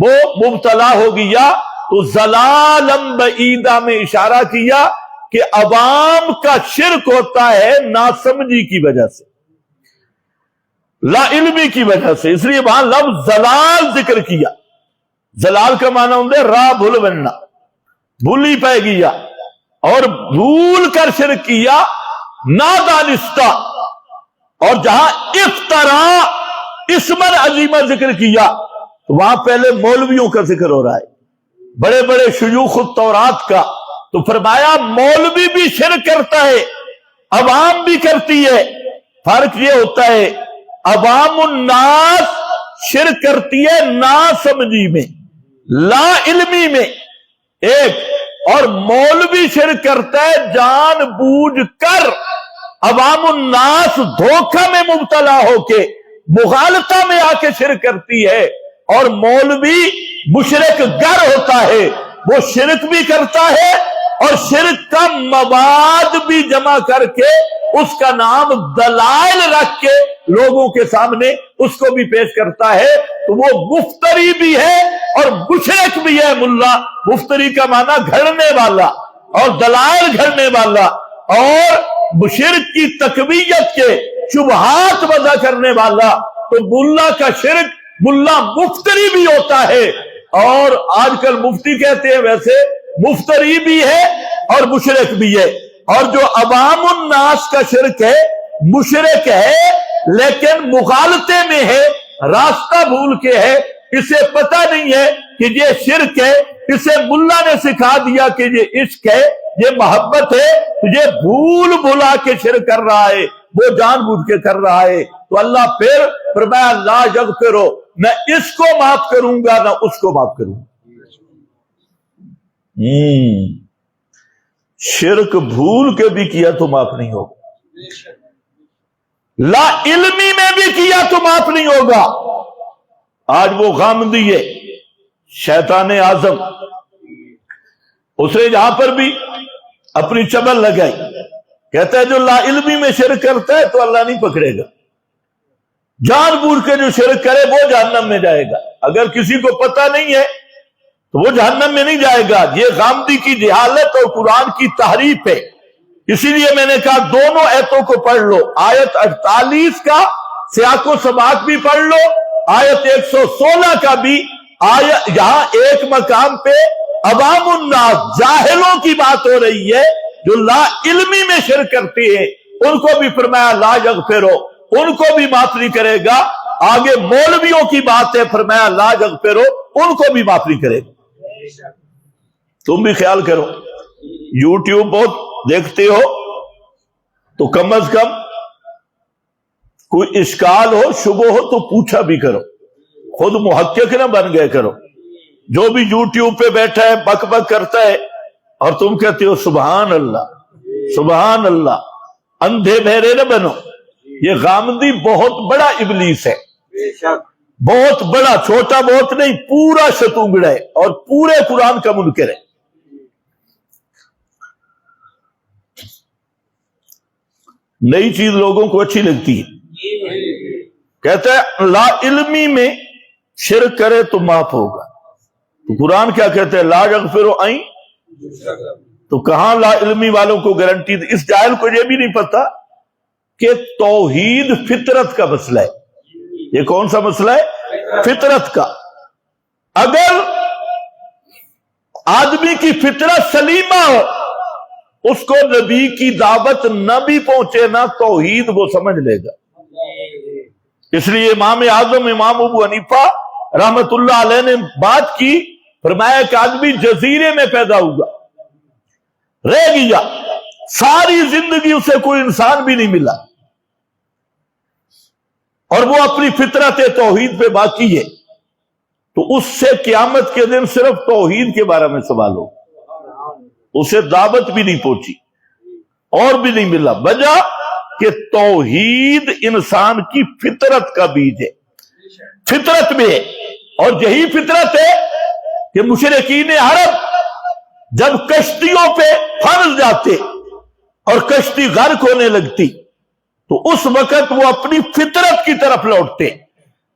وہ مبتلا ہو گیا. تو ضلالا بعیدا میں اشارہ کیا کہ عوام کا شرک ہوتا ہے ناسمجھی کی وجہ سے، لا علمی کی وجہ سے، اس لیے وہاں لفظ ضلال ذکر کیا. ضلال کا معنی ہوتا ہے راہ بھول بننا، بھولی پہ گیا اور بھول کر شرک کیا نادانستہ. اور جہاں افترا اسما عظیما ذکر کیا تو وہاں پہلے مولویوں کا ذکر ہو رہا ہے، بڑے بڑے شیوخ التورات کا. تو فرمایا مولوی بھی شرک کرتا ہے، عوام بھی کرتی ہے. فرق یہ ہوتا ہے عوام الناس شرک کرتی ہے نا سمجھی میں، لا علمی میں ایک، اور مولوی شرک کرتا ہے جان بوجھ کر. عوام الناس دھوکہ میں مبتلا ہو کے مغالطہ میں آ کے شرک کرتی ہے، اور مولوی مشرک گر ہوتا ہے، وہ شرک بھی کرتا ہے اور شرک کا مواد بھی جمع کر کے اس کا نام دلائل رکھ کے لوگوں کے سامنے اس کو بھی پیش کرتا ہے. تو وہ مفتری بھی ہے اور مشرک بھی ہے. ملا مفتری کا معنی گھڑنے والا اور دلائل گھڑنے والا، اور شرک کی تقویت کے شبہات وضع کرنے والا. تو ملا کا شرک ملا مفتری بھی ہوتا ہے، اور آج کل مفتی کہتے ہیں ویسے مفتری بھی ہے اور مشرک بھی ہے. اور جو عوام الناس کا شرک ہے مشرک ہے لیکن مغالطے میں ہے، راستہ بھول کے ہے، اسے پتہ نہیں ہے کہ یہ شرک ہے، اسے ملا نے سکھا دیا کہ یہ عشق ہے، یہ محبت ہے، تو یہ بھول بھلا کے شرک کر رہا ہے، وہ جان بوجھ کے کر رہا ہے. تو اللہ پھر فرمایا لا یغفرو، نہ اس کو معاف کروں گا نہ اس کو معاف کروں گا. شرک بھول کے بھی کیا تو معاف نہیں ہوگا، لا علمی میں بھی کیا تو معاف نہیں ہوگا. آج وہ غامدی ہے شیطان اعظم، اس نے جہاں پر بھی اپنی چبل لگائی، کہتا ہے جو لا علمی میں شرک کرتا ہے تو اللہ نہیں پکڑے گا، جان بوجھ کے جو شرک کرے وہ جہنم میں جائے گا. اگر کسی کو پتہ نہیں ہے تو وہ جہنم میں نہیں جائے گا. یہ غامدی کی جہالت اور قرآن کی تحریف ہے. اسی لیے میں نے کہا دونوں آیتوں کو پڑھ لو، آیت 48 کا سیاق و سباق بھی پڑھ لو، آیت 116 کا بھی. یہاں ایک مقام پہ عوام الناس جاہلوں کی بات ہو رہی ہے جو لا علمی میں شرک کرتے ہیں، ان کو بھی فرمایا لا یغفرو، ان کو بھی معاف نہیں کرے گا. آگے مولویوں کی بات ہے، فرمایا لا یغفرو، ان کو بھی معاف نہیں کرے گا. تم بھی خیال کرو، یوٹیوب بہت دیکھتے ہو تو کم از کم کوئی اشکال ہو شبہ ہو تو پوچھا بھی کرو، خود محقق نہ بن گئے کرو. جو بھی یوٹیوب پہ بیٹھا ہے بک بک کرتا ہے اور تم کہتے ہو سبحان اللہ سبحان اللہ، اندھے بہرے نہ بنو. یہ غامدی بہت بڑا ابلیس ہے، بہت بڑا، چھوٹا بہت نہیں، پورا شتونگڑ ہے اور پورے قرآن کا منکر ہے. نئی چیز لوگوں کو اچھی لگتی ہے. کہتے ہیں لا علمی میں شرک کرے تو معاف ہوگا. تو قرآن کیا کہتے ہیں؟ لا یغفر ان. تو کہاں لا علمی والوں کو گارنٹی دی؟ اس جاہل کو یہ بھی نہیں پتا کہ توحید فطرت کا مسئلہ ہے. یہ کون سا مسئلہ ہے؟ فطرت کا. اگر آدمی کی فطرت سلیمہ ہو، اس کو نبی کی دعوت نہ بھی پہنچے نا، توحید وہ سمجھ لے گا. اس لیے امام اعظم امام ابو حنیفہ رحمت اللہ علیہ نے بات کی، فرمایا کہ آدمی جزیرے میں پیدا ہوا، رہ گیا، ساری زندگی اسے کوئی انسان بھی نہیں ملا، اور وہ اپنی فطرت توحید پہ باقی ہے، تو اس سے قیامت کے دن صرف توحید کے بارے میں سوال ہو. اسے دعوت بھی نہیں پہنچی اور بھی نہیں ملا. وجہ کہ توحید انسان کی فطرت کا بیج ہے، فطرت میں ہے. اور یہی فطرت ہے کہ مشرکین عرب جب کشتیوں پہ پھنس جاتے اور کشتی غرق ہونے لگتی تو اس وقت وہ اپنی فطرت کی طرف لوٹتے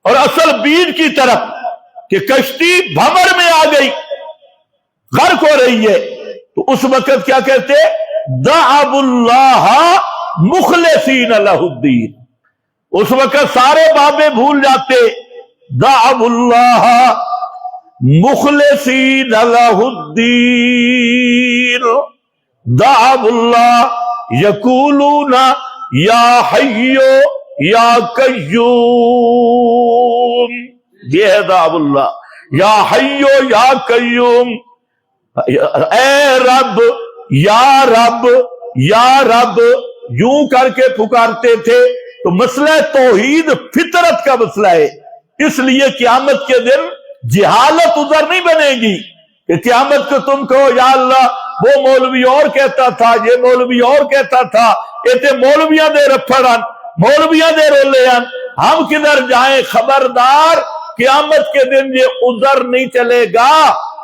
اور اصل بیج کی طرف، کہ کشتی بھنور میں آ گئی، غرق ہو رہی ہے، تو اس وقت کیا کہتے؟ دعوا اللہ مخلصین لہ الدین. اس وقت سارے بابے بھول جاتے. دعوا اللہ مخلصین لہ الدین. دعوا اللہ یقولون یا حیو یا قیوم. یہ ہے دعوا اللہ، یا حیو یا قیوم، اے رب، یا رب، یا رب، یوں کر کے پکارتے تھے. تو مسئلہ توحید فطرت کا مسئلہ ہے. اس لیے قیامت کے دن جہالت ادھر نہیں بنے گی کہ قیامت کو تم کہو یا اللہ وہ مولوی اور کہتا تھا، یہ مولوی اور کہتا تھا، ایتے مولویاں دے رفڑن، مولویاں دے رولین، ہم کدھر جائیں؟ خبردار، قیامت کے دن یہ عذر نہیں چلے گا.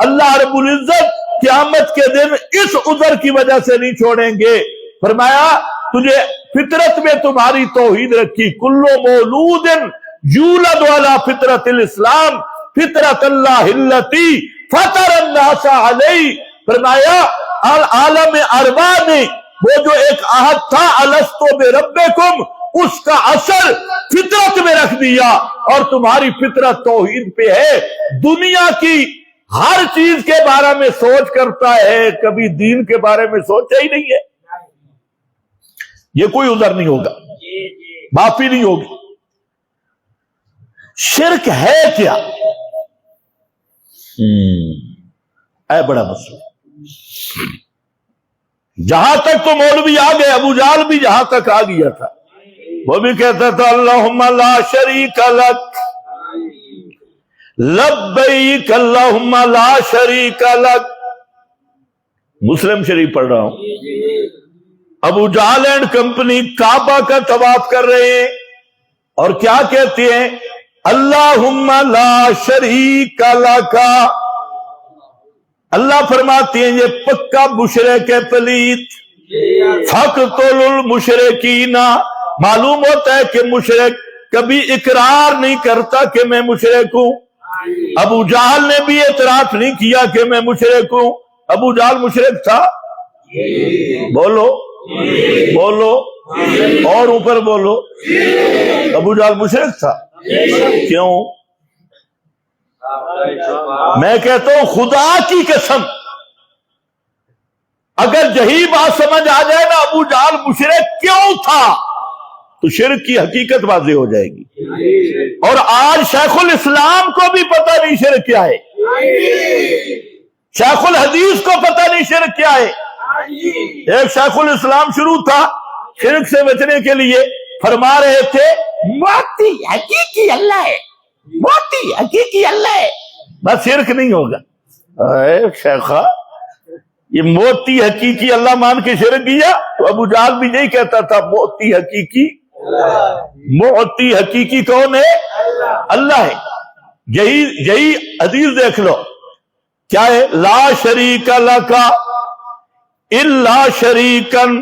اللہ رب العزت قیامت کے دن اس عذر کی وجہ سے نہیں چھوڑیں گے. فرمایا تجھے فطرت میں تمہاری توحید رکھی. کلو مولود یولد علی فطرت الاسلام فطرت اللہ التی فطر الناس علیہ. فرمایا عالم ارواح نے وہ جو ایک عہد تھا الستو بربکم، اس کا اثر فطرت میں رکھ دیا، اور تمہاری فطرت توحید پہ ہے. دنیا کی ہر چیز کے بارے میں سوچ کرتا ہے، کبھی دین کے بارے میں سوچا ہی نہیں ہے. یہ کوئی عذر نہیں ہوگا، معافی نہیں ہوگی. شرک ہے کیا؟ اے بڑا مسئلہ. جہاں تک تو مولوی آ گئے، ابو جہل بھی جہاں تک آ گیا تھا، وہ بھی کہتا تھا اللہم لا شریک لک لبیک اللہم لا شریک لک. مسلم شریف پڑھ رہا ہوں. ابو جہل اینڈ کمپنی کعبہ کا طواف کر رہے ہیں اور کیا کہتے ہیں؟ اللہم لا شریک لک. اللہ فرماتے ہیں یہ پکا مشرک ہے، پلیت. فقتل المشرکین. معلوم ہوتا ہے کہ مشرک کبھی اقرار نہیں کرتا کہ میں مشرک ہوں. ابو جہل نے بھی اعتراف نہیں کیا کہ میں مشرک ہوں. ابو جہل مشرک تھا؟ بولو بولو اور اوپر بولو. ابو جہل مشرک تھا؟ کیوں؟ میں کہتا ہوں خدا کی قسم، اگر یہی بات سمجھ آ جائے نا ابو جہل مشرک کیوں تھا، تو شرک کی حقیقت واضح ہو جائے گی. اور آج شیخ الاسلام کو بھی پتہ نہیں شرک کیا ہے، شیخ الحدیث کو پتہ نہیں شرک کیا ہے. ایک شیخ الاسلام شروع تھا شرک سے بچنے کے لیے، فرما رہے تھے موتی حقیقی اللہ ہے، موتی حقیقی اللہ ہے، بس شرک نہیں ہوگا. اے شیخہ، یہ موتی حقیقی اللہ مان کے شرک کیا؟ تو ابو جہل بھی یہی کہتا تھا موتی حقیقی. موتی حقیقی کون ہے؟ اللہ ہے. یہی حدیث دیکھ لو، کیا ہے؟ لا شریک لک الا شریکن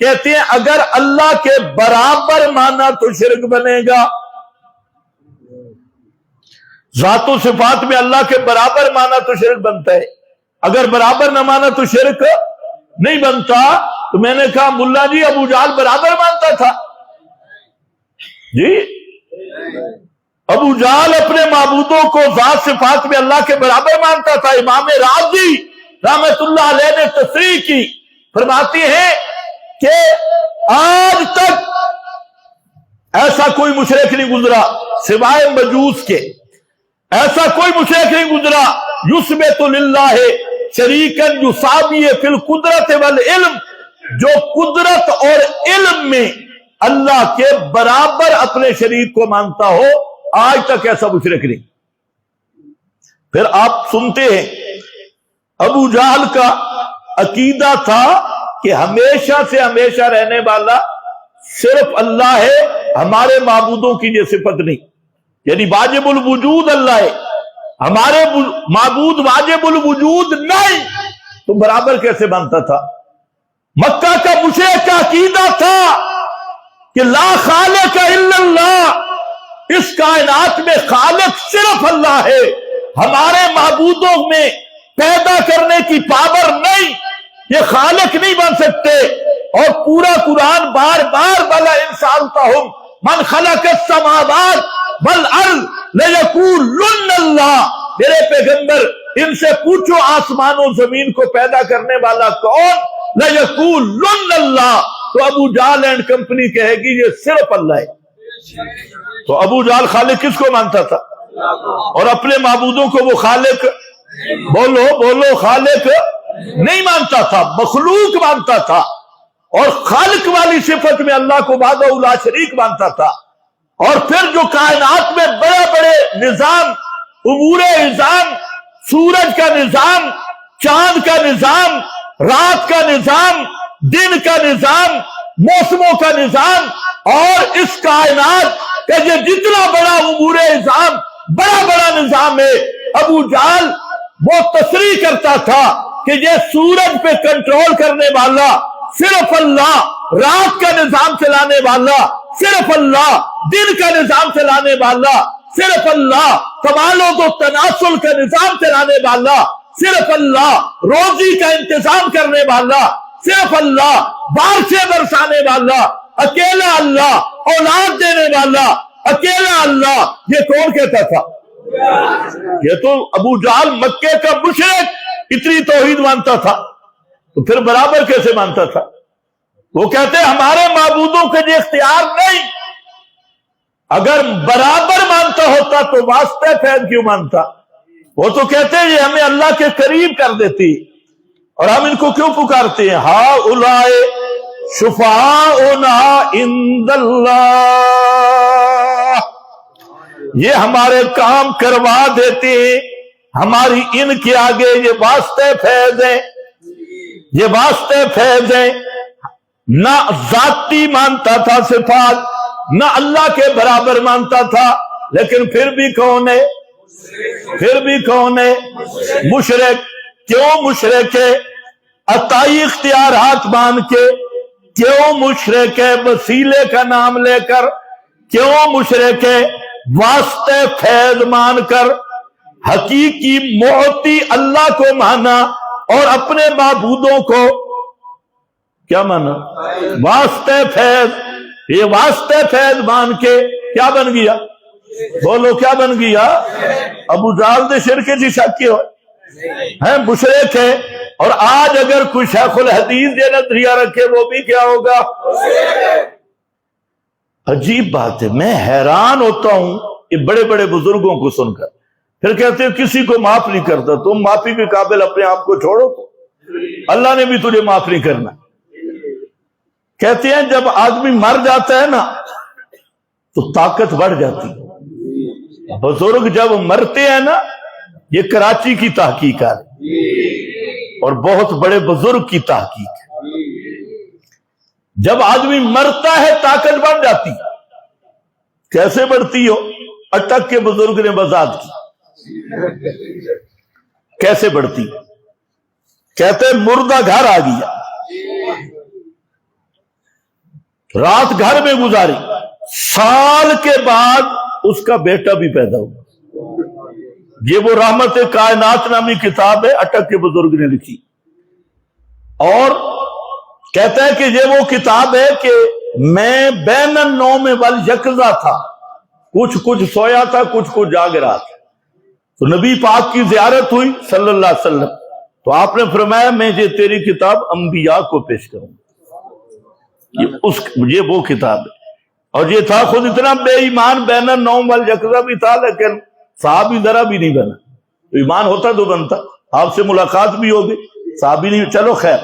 کہتے ہیں اگر اللہ کے برابر مانا تو شرک بنے گا. ذات و صفات میں اللہ کے برابر مانا تو شرک بنتا ہے, اگر برابر نہ مانا تو شرک نہیں بنتا. تو میں نے کہا ملا جی ابو جہل برابر مانتا تھا؟ جی ابو جہل اپنے معبودوں کو ذات صفات میں اللہ کے برابر مانتا تھا. امام رازی رحمت اللہ علیہ نے تصریح کی, فرماتے ہیں کہ آج تک ایسا کوئی مشرک نہیں گزرا سوائے مجوس کے, ایسا کوئی مشرک نہیں گزرا یثبت للہ شریکا یساوی فی القدرت والعلم, جو قدرت اور علم میں اللہ کے برابر اپنے شریک کو مانتا ہو. آج تک ایسا مشرک نہیں. پھر آپ سنتے ہیں ابو جہل کا عقیدہ تھا کہ ہمیشہ سے ہمیشہ رہنے والا صرف اللہ ہے, ہمارے معبودوں کی یہ صفت نہیں, یعنی واجب الوجود اللہ ہے, ہمارے معبود واجب الوجود نہیں. تو برابر کیسے مانتا تھا؟ مکہ کا مشرک کا عقیدہ تھا کہ لا خالق الا اللہ, اس کائنات میں خالق صرف اللہ ہے, ہمارے معبودوں میں پیدا کرنے کی پاور نہیں, یہ خالق نہیں بن سکتے. اور پورا قرآن بار بار بلا انسان تاہم من خلق السماوات والارض لیقولن اللہ, میرے پیغمبر ان سے پوچھو آسمان و زمین کو پیدا کرنے والا کون؟ لیقولن اللہ. تو ابو جہل اینڈ کمپنی کہے گی یہ صرف اللہ ہے. تو ابو جہل خالق کس کو مانتا تھا؟ اور اپنے معبودوں کو وہ خالق بولو خالق نہیں مانتا تھا, مخلوق مانتا تھا. اور خالق والی صفت میں اللہ کو وحدہ لا شریک مانتا تھا. اور پھر جو کائنات میں بڑے بڑے نظام, امور نظام, سورج کا نظام, چاند کا نظام, رات کا نظام, دن کا نظام, موسموں کا نظام, اور اس کائنات کہ یہ جتنا بڑا امور نظام, بڑا بڑا نظام ہے, ابو جہل وہ تصریح کرتا تھا کہ یہ سورج پہ کنٹرول کرنے والا صرف اللہ, رات کا نظام چلانے والا صرف اللہ, دن کا نظام چلانے والا صرف اللہ, کمالوں و تناسل کا نظام چلانے والا صرف اللہ, روزی کا انتظام کرنے والا صرف اللہ, بارشیں برسانے والا اکیلا اللہ, اولاد دینے والا اکیلا اللہ. یہ کون کہتا تھا؟ یہ تو ابو جہل مکے کا مشرک اتنی توحید مانتا تھا. تو پھر برابر کیسے مانتا تھا؟ وہ کہتے ہیں ہمارے معبودوں کے لیے اختیار نہیں. اگر برابر مانتا ہوتا تو واسطہ فیض کیوں مانتا؟ وہ تو کہتے ہیں یہ ہمیں اللہ کے قریب کر دیتی, اور ہم ان کو کیوں پکارتے ہیں؟ ہا اولائے شفاعنا عند اللہ, یہ ہمارے کام کروا دیتے ہیں, ہماری ان کے آگے یہ واسطے فیض ہیں, یہ واسطے فیض ہیں. نہ ذاتی مانتا تھا صفات, نہ اللہ کے برابر مانتا تھا, لیکن پھر بھی کون ہے؟ پھر بھی کون ہے؟ مشرک. کیوں مشرک ہے؟ عطائی اختیارات مان کے. کیوں مشرک ہے؟ وسیلے کا نام لے کر. کیوں مشرک ہے؟ واسطے فیض مان کر. حقیقی معطی اللہ کو مانا اور اپنے معبودوں کو کیا مانا؟ واسطے فیض. یہ واسطے فیض مان کے کیا بن گیا؟ بولو کیا بن گیا؟ ابو جہل دے شرک جی شک ہو ہیں, مشرک ہے. اور آج اگر کوئی شیخ الحدیث یہ نظریہ رکھے وہ بھی کیا ہوگا؟ عجیب بات ہے, میں حیران ہوتا ہوں یہ بڑے بڑے بزرگوں کو سن کر. پھر کہتے ہیں کسی کو معاف نہیں کرتا, تم معافی کے قابل اپنے آپ کو چھوڑو تو اللہ نے بھی تجھے معاف نہیں کرنا. کہتے ہیں جب آدمی مر جاتا ہے نا تو طاقت بڑھ جاتی. بزرگ جب مرتے ہیں نا, یہ کراچی کی تحقیق ہے اور بہت بڑے بزرگ کی تحقیق ہے, جب آدمی مرتا ہے طاقت بڑھ جاتی. کیسے بڑھتی ہو؟ اٹک کے بزرگ نے وضاحت کی. کیسے بڑھتی؟ کہتے ہیں مردہ گھر آ گیا, رات گھر میں گزاری، سال کے بعد اس کا بیٹا بھی پیدا ہوا۔ یہ وہ رحمت کائنات نامی کتاب ہے، اٹک کے بزرگ نے لکھی، اور کہتا ہے کہ یہ وہ کتاب ہے کہ میں بین النوم والیقظہ تھا، کچھ سویا تھا، کچھ جاگ رہا تھا۔ تو نبی پاک کی زیارت ہوئی صلی اللہ علیہ وسلم، تو آپ نے فرمایا میں یہ تیری کتاب انبیاء کو پیش کروں گا۔ یہ وہ کتاب ہے، اور یہ تھا خود اتنا بے ایمان، بین النوم والیقظہ بھی تھا، لیکن صحابی ذرا بھی نہیں بنا۔ تو ایمان ہوتا تو بنتا، آپ سے ملاقات بھی ہوگی، صحابی نہیں، چلو خیر۔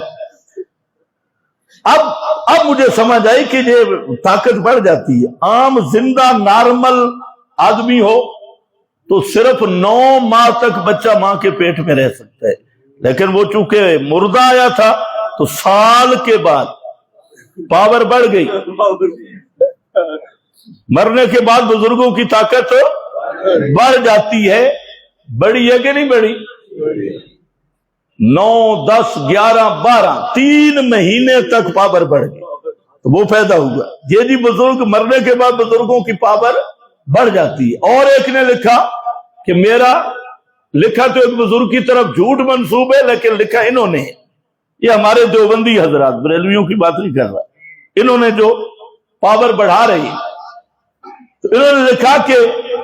اب مجھے سمجھ آئی کہ یہ طاقت بڑھ جاتی ہے۔ عام زندہ نارمل آدمی ہو تو صرف 9 ماہ تک بچہ ماں کے پیٹ میں رہ سکتا ہے، لیکن وہ چونکہ مردہ آیا تھا تو سال کے بعد پاور بڑھ گئی۔ مرنے کے بعد بزرگوں کی طاقت بڑھ جاتی ہے۔ بڑی ہے کہ نہیں بڑی؟ 9 10 11 12 3 مہینے تک پاور بڑھ گئی، تو وہ پیدا ہوا۔ یہ جی بزرگ مرنے کے بعد بزرگوں کی پاور بڑھ جاتی ہے۔ اور ایک نے لکھا کہ میرا لکھا تو ایک بزرگ کی طرف جھوٹ منسوب ہے، لیکن لکھا انہوں نے، یہ ہمارے دیوبندی حضرات، بریلویوں کی بات نہیں کر رہا، انہوں نے جو پاور بڑھا رہی، تو انہوں نے لکھا کہ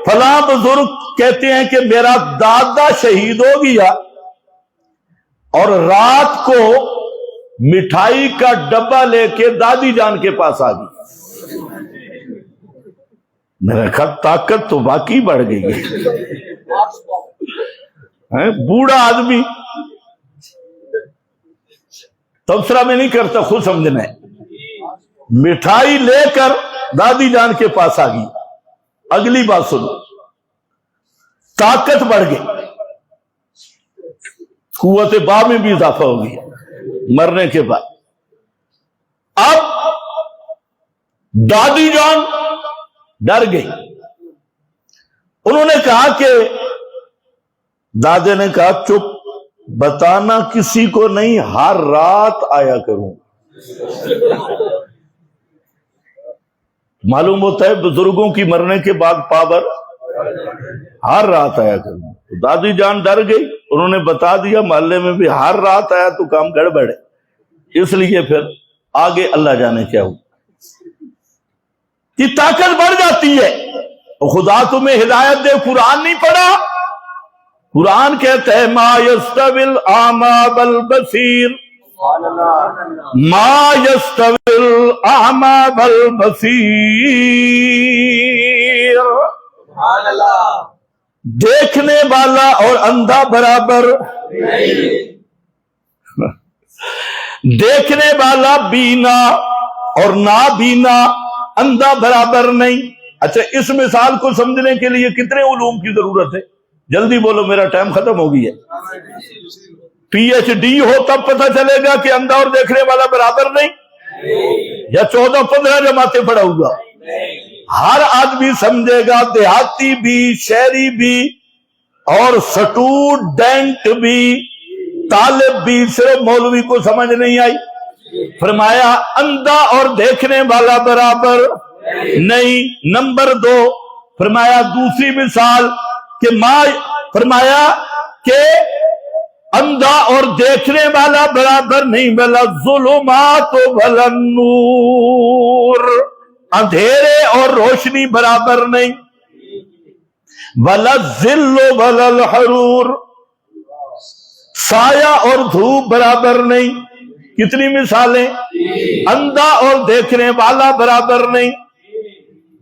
فلاں بزرگ کہتے ہیں کہ میرا دادا شہید ہو گیا اور رات کو مٹھائی کا ڈبہ لے کے دادی جان کے پاس آ گئی۔ میں نے کہا طاقت تو واقعی بڑھ گئی ہے۔ بوڑھا آدمی تبصرہ میں نہیں کرتا، خود سمجھنا ہے۔ مٹھائی لے کر دادی جان کے پاس آ گئی۔ اگلی بات سنو، طاقت بڑھ گئی، قوت با میں بھی اضافہ ہو گیا مرنے کے بعد۔ اب دادی جان ڈر گئی، انہوں نے کہا کہ دادے نے کہا چپ، بتانا کسی کو نہیں، ہر رات آیا کروں۔ معلوم ہوتا ہے بزرگوں کی مرنے کے بعد پاور، ہر رات آیا کروں۔ تو دادی جان ڈر گئی، انہوں نے بتا دیا محلے میں بھی ہر رات آیا تو کام گڑبڑ ہے، اس لیے پھر آگے اللہ جانے کیا ہو۔ یہ طاقت بڑھ جاتی ہے۔ خدا تمہیں ہدایت دے، قرآن نہیں پڑھا؟ قرآن کہتا ہے ما یستوی الاعمی والبصیر، ما یستوی الاعمی والبصیر، دیکھنے والا اور اندھا برابر دیکھنے والا بینا اور نابینا اندھا برابر نہیں۔ اچھا، اس مثال کو سمجھنے کے لیے کتنے علوم کی ضرورت ہے؟ جلدی بولو، میرا ٹائم ختم ہو گیا ہے۔ پی ایچ ڈی ہو تب پتہ چلے گا کہ اندھا اور دیکھنے والا برابر نہیں، یا 14-15 جماعتیں پڑھا ہوگا؟ ہر آدمی سمجھے گا، دیہاتی بھی، شہری بھی، اور سٹوڈنٹ بھی، طالب بھی، صرف مولوی کو سمجھ نہیں آئی۔ فرمایا اندھا اور دیکھنے والا برابر نہیں۔ نمبر 2 فرمایا دوسری مثال کہ فرمایا کہ اندھا اور دیکھنے والا برابر نہیں، بلا الظلمات ولا النور، اندھیرے اور روشنی برابر نہیں، ولا الظل ولا الحرور، سایہ اور دھوپ برابر نہیں۔ کتنی مثالیں؟ اندھا اور دیکھنے والا برابر نہیں،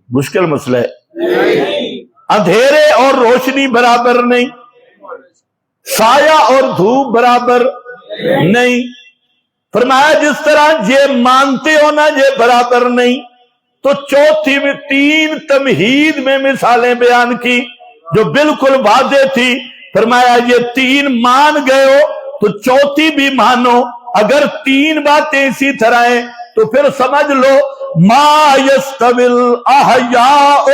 مشکل مسئلہ ہے۔ اندھیرے اور روشنی برابر نہیں، سایہ اور دھوپ برابر نہیں۔ فرمایا جس طرح یہ مانتے ہو نا یہ برابر نہیں، تو چوتھی میں 3 تمہید میں مثالیں بیان کی جو بالکل واضح تھی۔ فرمایا یہ 3 مان گئے ہو تو چوتھی بھی مانو، اگر 3 باتیں اسی طرح ہیں تو پھر سمجھ لو ما یستوی الاحیاء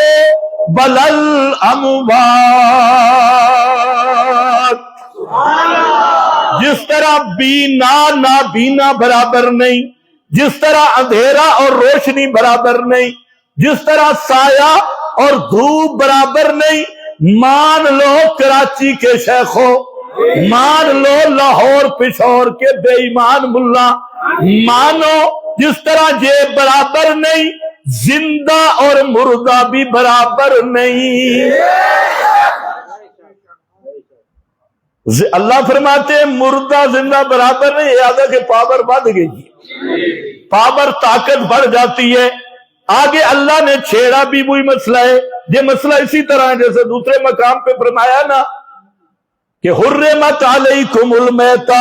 ولا الاموات، جس طرح بینا نابینا برابر نہیں، جس طرح اندھیرا اور روشنی برابر نہیں، جس طرح سایہ اور دھوپ برابر نہیں، مان لو کراچی کے شیخوں، مان لو لاہور پشور کے بے ایمان ملا، مانو جس طرح یہ برابر نہیں، زندہ اور مردہ بھی برابر نہیں۔ اللہ فرماتے ہیں مردہ زندہ برابر نہیں، یاد ہے کہ پاور بڑھ گئی، پاور طاقت بڑھ جاتی ہے۔ آگے اللہ نے چھیڑا بھی وہی مسئلہ ہے، یہ مسئلہ اسی طرح ہے جیسے دوسرے مقام پہ فرمایا نا کہ حرمت علیکم المیتہ،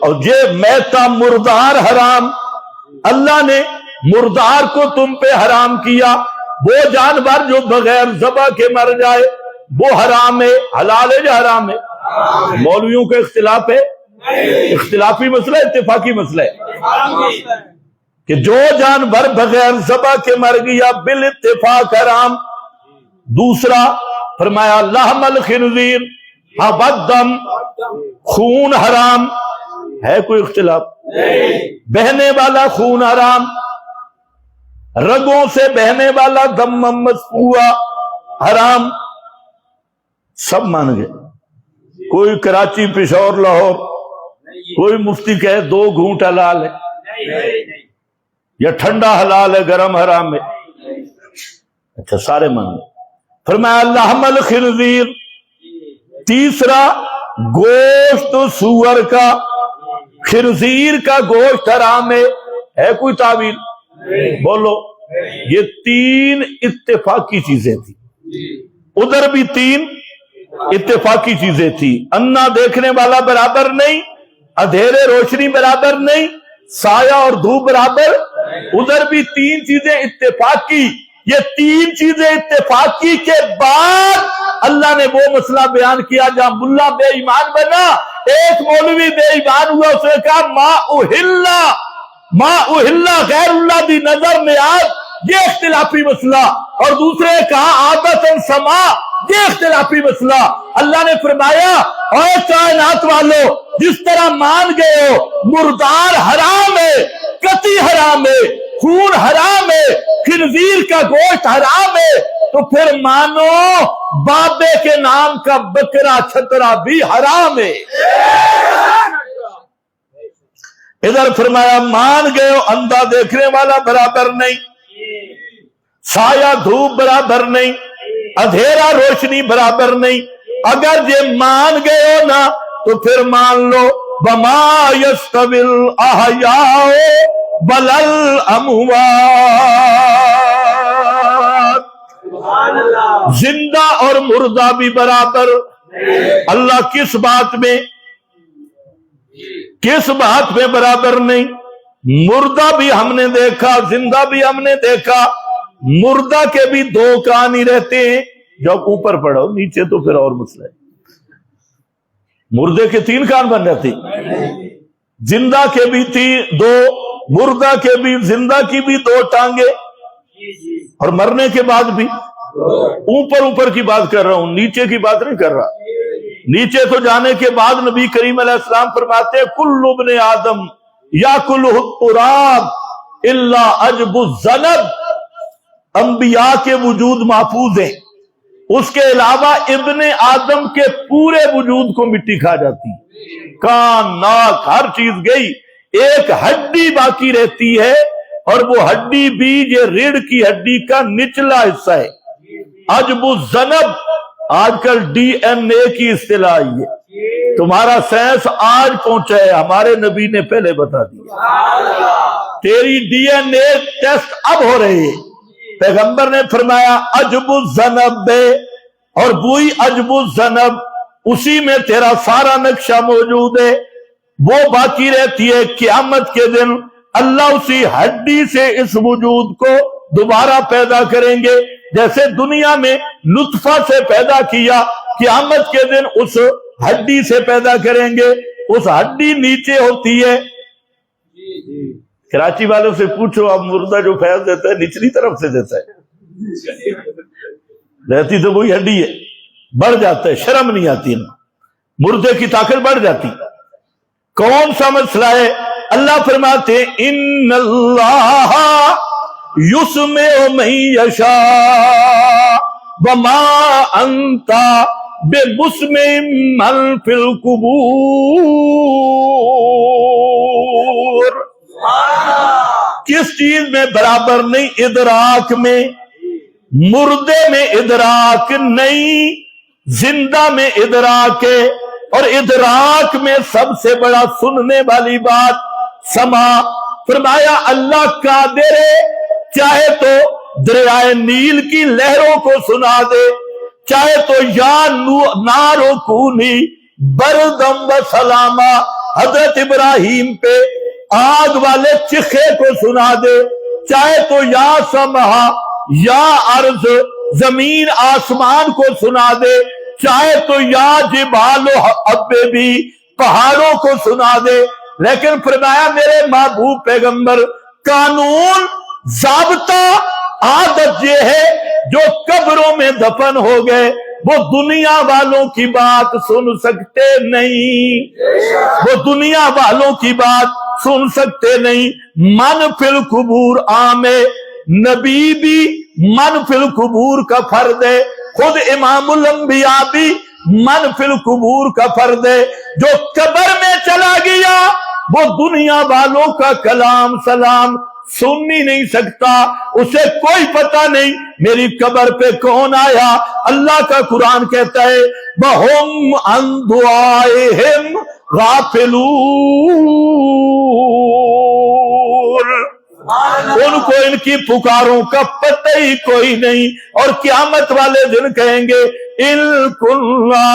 اور یہ میتہ مردار حرام، اللہ نے مردار کو تم پہ حرام کیا، وہ جانور جو بغیر ذبح کے مر جائے وہ حرام ہے، حلال ہے یا حرام ہے؟ مولویوں کا اختلاف ہے، اختلافی مسئلہ اتفاقی مسئلہ ہے کہ جو جانور بغیر ذبح کے مر گیا بالاتفاق حرام۔ دوسرا فرمایا لحم الخنزیر، والدم، خون حرام ہے، کوئی اختلاف؟ بہنے والا خون حرام، رگوں سے بہنے والا دم مسفوحہ حرام، سب مان گئے۔ کوئی کراچی پشور لاہور کوئی مفتی کہے 2 گھونٹ حلال ہے یا ٹھنڈا حلال ہے گرم حرام ہے، اچھا سارے مان گئے۔ فرمایا لحم الخنزیر، تیسرا گوشت سور کا، خنزیر کا گوشت حرام ہے کوئی تعویل؟ بولو، یہ 3 اتفاقی چیزیں تھی، ادھر بھی 3 اتفاقی چیزیں تھی، انا دیکھنے والا برابر نہیں، اندھیرے روشنی برابر نہیں، سایہ اور دھوپ برابر، ادھر بھی 3 چیزیں اتفاقی۔ یہ 3 چیزیں اتفاقی کے بعد اللہ نے وہ مسئلہ بیان کیا جہاں ملا بے ایمان بنا، ایک مولوی بے ایمان ہوا، اس نے کہا ما اہلا غیر اللہ دی نظر نیاز، یہ اختلافی مسئلہ، اور دوسرے نے کہا عادتاً سما، یہ اختلافی مسئلہ۔ اللہ نے فرمایا اے کائنات والو، جس طرح مان گئے ہو مردار حرام ہے، قطعی حرام ہے، خون حرام ہے، خنزیر کا گوشت حرام ہے، تو پھر مانو بابے کے نام کا بکرا چھترا بھی حرام ہے۔ ادھر فرمایا مان گئے ہو اندھا دیکھنے والا برابر نہیں، سایہ دھوپ برابر نہیں، اندھیرا روشنی برابر نہیں۔ اگر یہ مان گئے ہو نا تو پھر مان لو وما یستوی الاحیاء ولا الاموات، زندہ اور مردہ بھی برابر۔ اللہ کس بات میں برابر نہیں؟ مردہ بھی ہم نے دیکھا، زندہ بھی ہم نے دیکھا، مردہ کے بھی 2 کان ہی رہتے ہیں، جب اوپر پڑھو نیچے تو پھر اور مسئلہ ہے۔ مردے کے 3 کان بن جاتے، زندہ کے بھی 2، مردہ کے بھی، زندہ کی بھی 2 ٹانگیں، اور مرنے کے بعد بھی۔ اوپر کی بات کر رہا ہوں، نیچے کی بات نہیں کر رہا۔ نیچے تو جانے کے بعد نبی کریم علیہ السلام فرماتے ہیں کل ابن آدم یاکلہ التراب الا عجب الذنب، انبیاء کے وجود محفوظ ہیں، اس کے علاوہ ابن آدم کے پورے وجود کو مٹی کھا جاتی، کان ناک ہر چیز گئی، ایک ہڈی باقی رہتی ہے، اور وہ ہڈی بھی یہ ریڑھ کی ہڈی کا نچلا حصہ ہے۔ عجب الذنب آج کل ڈی این اے کی اصطلاح آئی ہے، تمہارا سائنس آج پہنچا ہے، ہمارے نبی نے پہلے بتا دیا۔ تیری ڈی این اے ٹیسٹ اب ہو رہے ہیں۔ پیغمبر نے فرمایا عجب الذنب، اور وہی عجب الذنب اسی میں تیرا سارا نقشہ موجود ہے، وہ باقی رہتی ہے۔ قیامت کے دن اللہ اسی ہڈی سے اس وجود کو دوبارہ پیدا کریں گے، جیسے دنیا میں نطفہ سے پیدا کیا، قیامت کے دن اس ہڈی سے پیدا کریں گے۔ اس ہڈی نیچے ہوتی ہے، کراچی والوں سے پوچھو، اب مردہ جو فیض دیتا ہے نچلی طرف سے دیتا ہے، رہتی تو وہی ہڈی ہے، بڑھ جاتا ہے، شرم نہیں آتی، مردے کی طاقت بڑھ جاتی۔ کون سا مسئلہ ہے اللہ فرماتے ہیں ان اللہ یسمع من یشاء وما انت بمسمع من فی القبور. کس چیز میں برابر نہیں؟ ادراک میں. مردے میں ادراک نہیں، زندہ میں ادراک ہے. اور ادراک میں سب سے بڑا سننے والی بات سما. فرمایا اللہ قادر ہے، چاہے تو دریائے نیل کی لہروں کو سنا دے، چاہے تو یا نارو کونی بردم و سلاما حضرت ابراہیم پہ آگ والے چخے کو سنا دے، چاہے تو یا سمہا یا عرض زمین آسمان کو سنا دے، چاہے تو یا جبال و ابے بھی پہاڑوں کو سنا دے. لیکن فرمایا میرے محبوب پیغمبر قانون ضابطہ عادت یہ ہے جو قبروں میں دفن ہو گئے وہ دنیا والوں کی بات سن سکتے نہیں، وہ دنیا والوں کی بات سن سکتے نہیں. من فی القبور عام ہے، نبی بھی من فی القبور کا فرد ہے، خود امام الانبیاء بھی من فی القبور کا فرد ہے. جو قبر میں چلا گیا وہ دنیا والوں کا کلام سلام سن ہی نہیں سکتا، اسے کوئی پتہ نہیں میری قبر پہ کون آیا. اللہ کا قرآن کہتا ہے وَهُمْ عَنْ دُعَائِهِمْ غَافِلُونَ. ان کو ان کی پکاروں کا پتہ ہی کوئی نہیں. اور قیامت والے دن کہیں گے اِن كُنَّا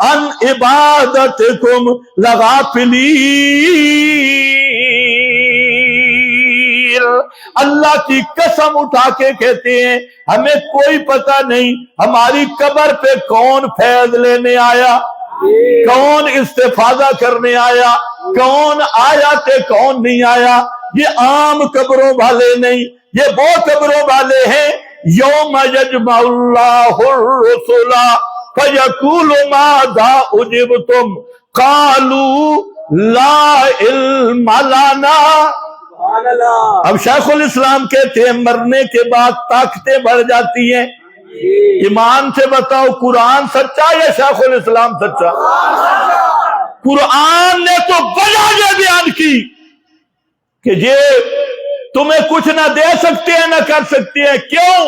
عَنْ عِبَادَتِكُمْ لَغَافِلِينَ. اللہ کی قسم اٹھا کے کہتے ہیں ہمیں کوئی پتہ نہیں ہماری قبر پہ کون فیض لینے آیا، کون استفادہ کرنے آیا، کون آیا تھے کون نہیں آیا. یہ عام قبروں والے نہیں، یہ وہ قبروں والے ہیں یوم یجمع اللہ الرسل فیقول ماذا اجبتم قالوا لا علم لنا. اب شیخ الاسلام کہتے ہیں مرنے کے بعد طاقتیں بڑھ جاتی ہیں. ایمان سے بتاؤ قرآن سچا یا شیخ الاسلام سچا؟ قرآن نے تو وجہ یہ بیان کی کہ یہ تمہیں کچھ نہ دے سکتے ہیں نہ کر سکتے ہیں. کیوں؟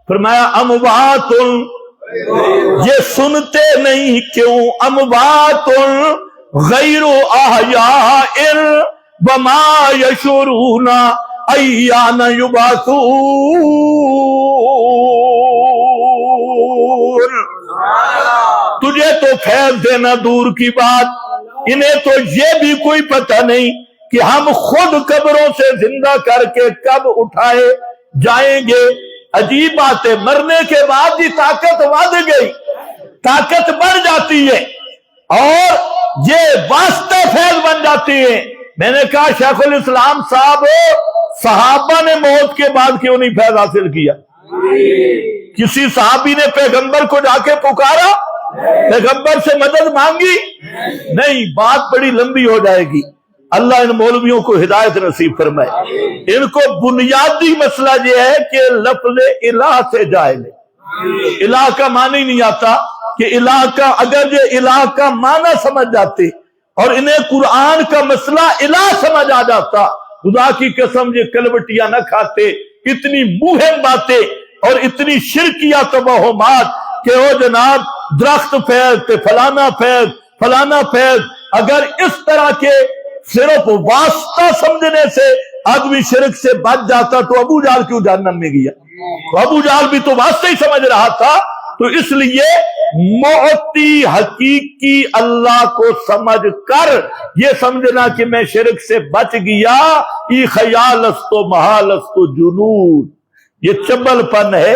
فرمایا اموات، یہ سنتے نہیں. کیوں؟ اموات غیر احیاء وما یشعرون ایان یبعثون. تجھے تو فیض دینا دور کی بات، انہیں تو یہ بھی کوئی پتہ نہیں کہ ہم خود قبروں سے زندہ کر کے کب اٹھائے جائیں گے. عجیب بات ہے، مرنے کے بعد ہی طاقت بڑھ گئی، طاقت بڑھ جاتی ہے اور یہ واسطہ فیض بن جاتی ہے. میں نے کہا شیخ الاسلام صاحب صحابہ نے موت کے بعد کیوں نہیں فیض حاصل کیا؟ کسی صحابی نے پیغمبر کو جا کے پکارا، پیغمبر سے مدد مانگی؟ نہیں. بات بڑی لمبی ہو جائے گی. اللہ ان مولویوں کو ہدایت نصیب فرمائے. ان کو بنیادی مسئلہ یہ ہے کہ لفظ الہ سے جاہل ہے. الہ کا معنی نہیں آتا کہ الہ کا، اگر یہ الہ کا معنی سمجھ جاتے اور انہیں قرآن کا مسئلہ الہ سمجھ آ جاتا، خدا کی قسم یہ کلبٹیاں نہ کھاتے. اتنی مہم باتیں اور اتنی شرکیہ توہمات کہ او جناب درخت فیض تے فلانا فیض فلانا فیض. اگر اس طرح کے صرف واسطہ سمجھنے سے آدمی شرک سے بچ جاتا تو ابو جہل کیوں جہنم میں گیا؟ تو ابو جہل بھی تو واسطہ ہی سمجھ رہا تھا. تو اس لیے معطی حقیقی اللہ کو سمجھ کر یہ سمجھنا کہ میں شرک سے بچ گیا، ای خیال است و محال است و جنون، یہ چبل پن ہے.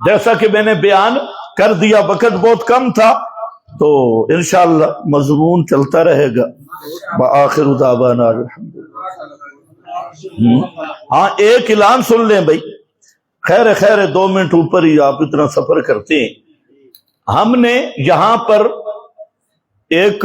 جیسا کہ میں نے بیان کر دیا، وقت بہت کم تھا تو انشاءاللہ مضمون چلتا رہے گا. وآخر دعوانا الحمدللہ. ہاں ایک اعلان سن لیں بھائی، خیر 2 منٹ اوپر ہی آپ اتنا سفر کرتے ہیں. ہم نے یہاں پر ایک